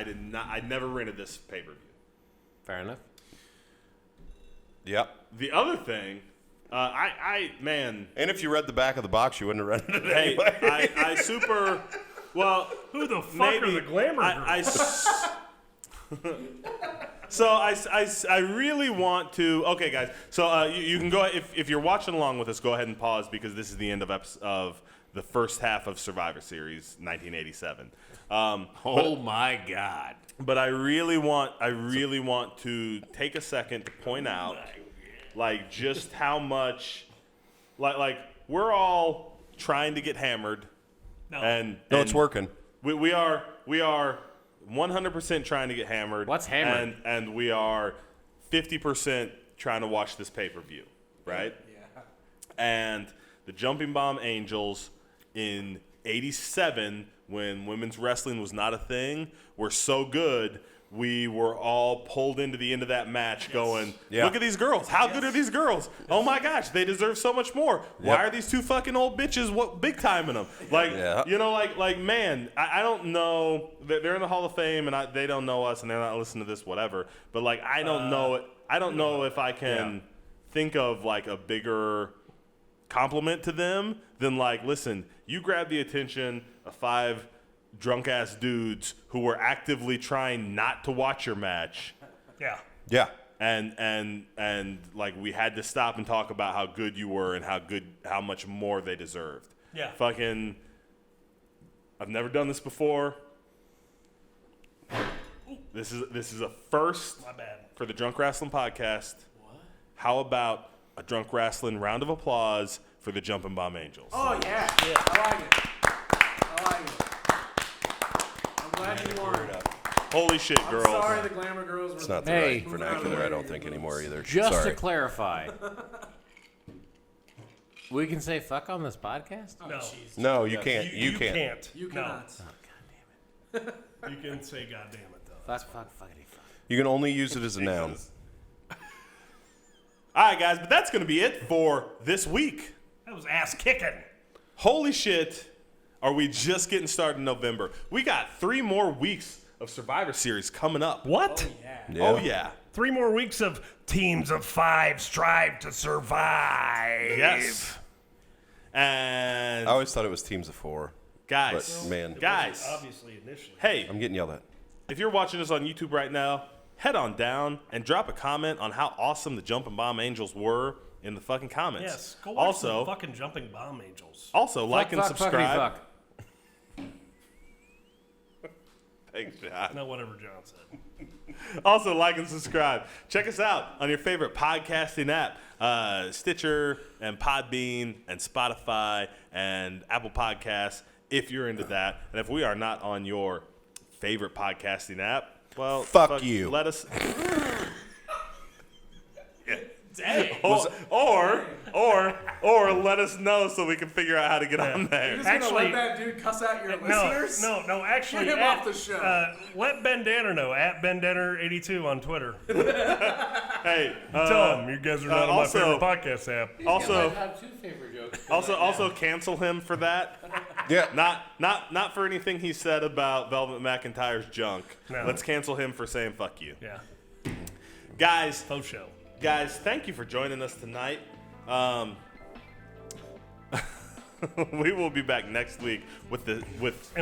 did not. I never rented this pay per view. Fair enough. Yep. The other thing, man, And if you read the back of the box, you wouldn't have rented it hey, anyway. I super. Well, Who the fuck maybe are the Glamour Girls? So I really want to. Okay, guys. So you can go if you're watching along with us. Go ahead and pause because this is the end of the first half of Survivor Series 1987. Oh my God. But I really want to take a second to point out, like, just how much, like we're all trying to get hammered. No. And it's working. We are 100% trying to get hammered. What's hammered? And we are 50% trying to watch this pay-per-view, right? Yeah. And the Jumping Bomb Angels in '87, when women's wrestling was not a thing, were so good. We were all pulled into the end of that match going, Yeah. look at these girls. How good are these girls? Oh, my gosh. They deserve so much more. Why are these two fucking old bitches big timing them? Like, you know, like man, I don't know. They're in the Hall of Fame, and they don't know us, and they're not listening to this, whatever. But, like, I don't know it. I don't know if I can think of, like, a bigger compliment to them than, like, listen, you grab the attention of 5 drunk-ass dudes who were actively trying not to watch your match. Yeah. Yeah. And like we had to stop and talk about how good you were and how much more they deserved. Yeah. Fucking, I've never done this before. This is a first My bad. for the Drunk Rasslin podcast. What? How about a Drunk Rasslin round of applause for the Jumping Bomb Angels? Oh yeah. I like it. I'm glad you won. Holy shit, I'm girls! sorry the Glamour Girls were. It's not the Hey. right vernacular, I don't think, anymore either. Just Sorry. to clarify, we can say fuck on this podcast? No. Jeez. No, you can't. You can't. can't. You No. cannot. Oh, God damn it. You can say God damn it, though. Fuckity fuck. You can only use it as a noun. All right, guys, but that's gonna be it for this week. That was ass kicking. Holy shit, are we just getting started in November? We got 3 more weeks of Survivor Series coming up. What? Yeah. Oh, yeah. 3 more weeks of teams of 5 strive to survive. Yes. And I always thought it was teams of 4. guys, But, man. guys, Obviously, initially. hey, I'm getting yelled at. if you're watching us on YouTube right now, head on down and drop a comment on how awesome the Jumping Bomb Angels were in the fucking comments. Yes. Go watch also, the fucking Jumping Bomb Angels. also like and Fuckity subscribe. fuck. Thanks, John. No, whatever John said. Also, like and subscribe. Check us out on your favorite podcasting app, Stitcher and Podbean and Spotify and Apple Podcasts, if you're into that. And if we are not on your favorite podcasting app, well, Fuck you. Let us. Dang. Or let us know so we can figure out how to get on You're there. just gonna Actually- let that dude cuss out your No, listeners? no, actually. Get him off the show. Let Ben Danner know, at Ben Danner82 on Twitter. Hey, Tell him you guys are not on my also- favorite podcast app. Also cancel him for that. Yeah. Not for anything he said about Velvet McIntyre's junk. No. Let's cancel him for saying fuck you. Yeah. Guys, Faux show. thank you for joining us tonight. We will be back next week with And the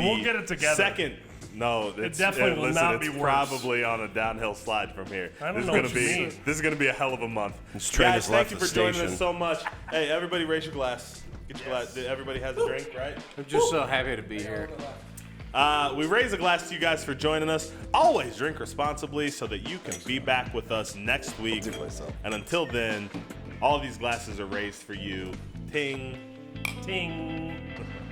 we'll get it together. Second, no, it's, definitely will listen, not it's be worse. probably on a downhill slide from here. I don't this know is what gonna you be mean. this is gonna be a hell of a month. This train Guys, has thank left you the for joining station. us so much. Hey, everybody, raise your glass. Get your glass. Everybody has a drink, right? I'm just so happy to be here. We raise a glass to you guys for joining us. Always drink responsibly so that you can be back with us next week. And until then, all these glasses are raised for you. Ting. Ting.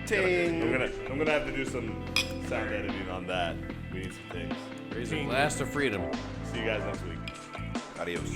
Ting. I'm gonna have to do some sound editing on that. We need some things. Raise a glass to freedom. See you guys next week. Adios.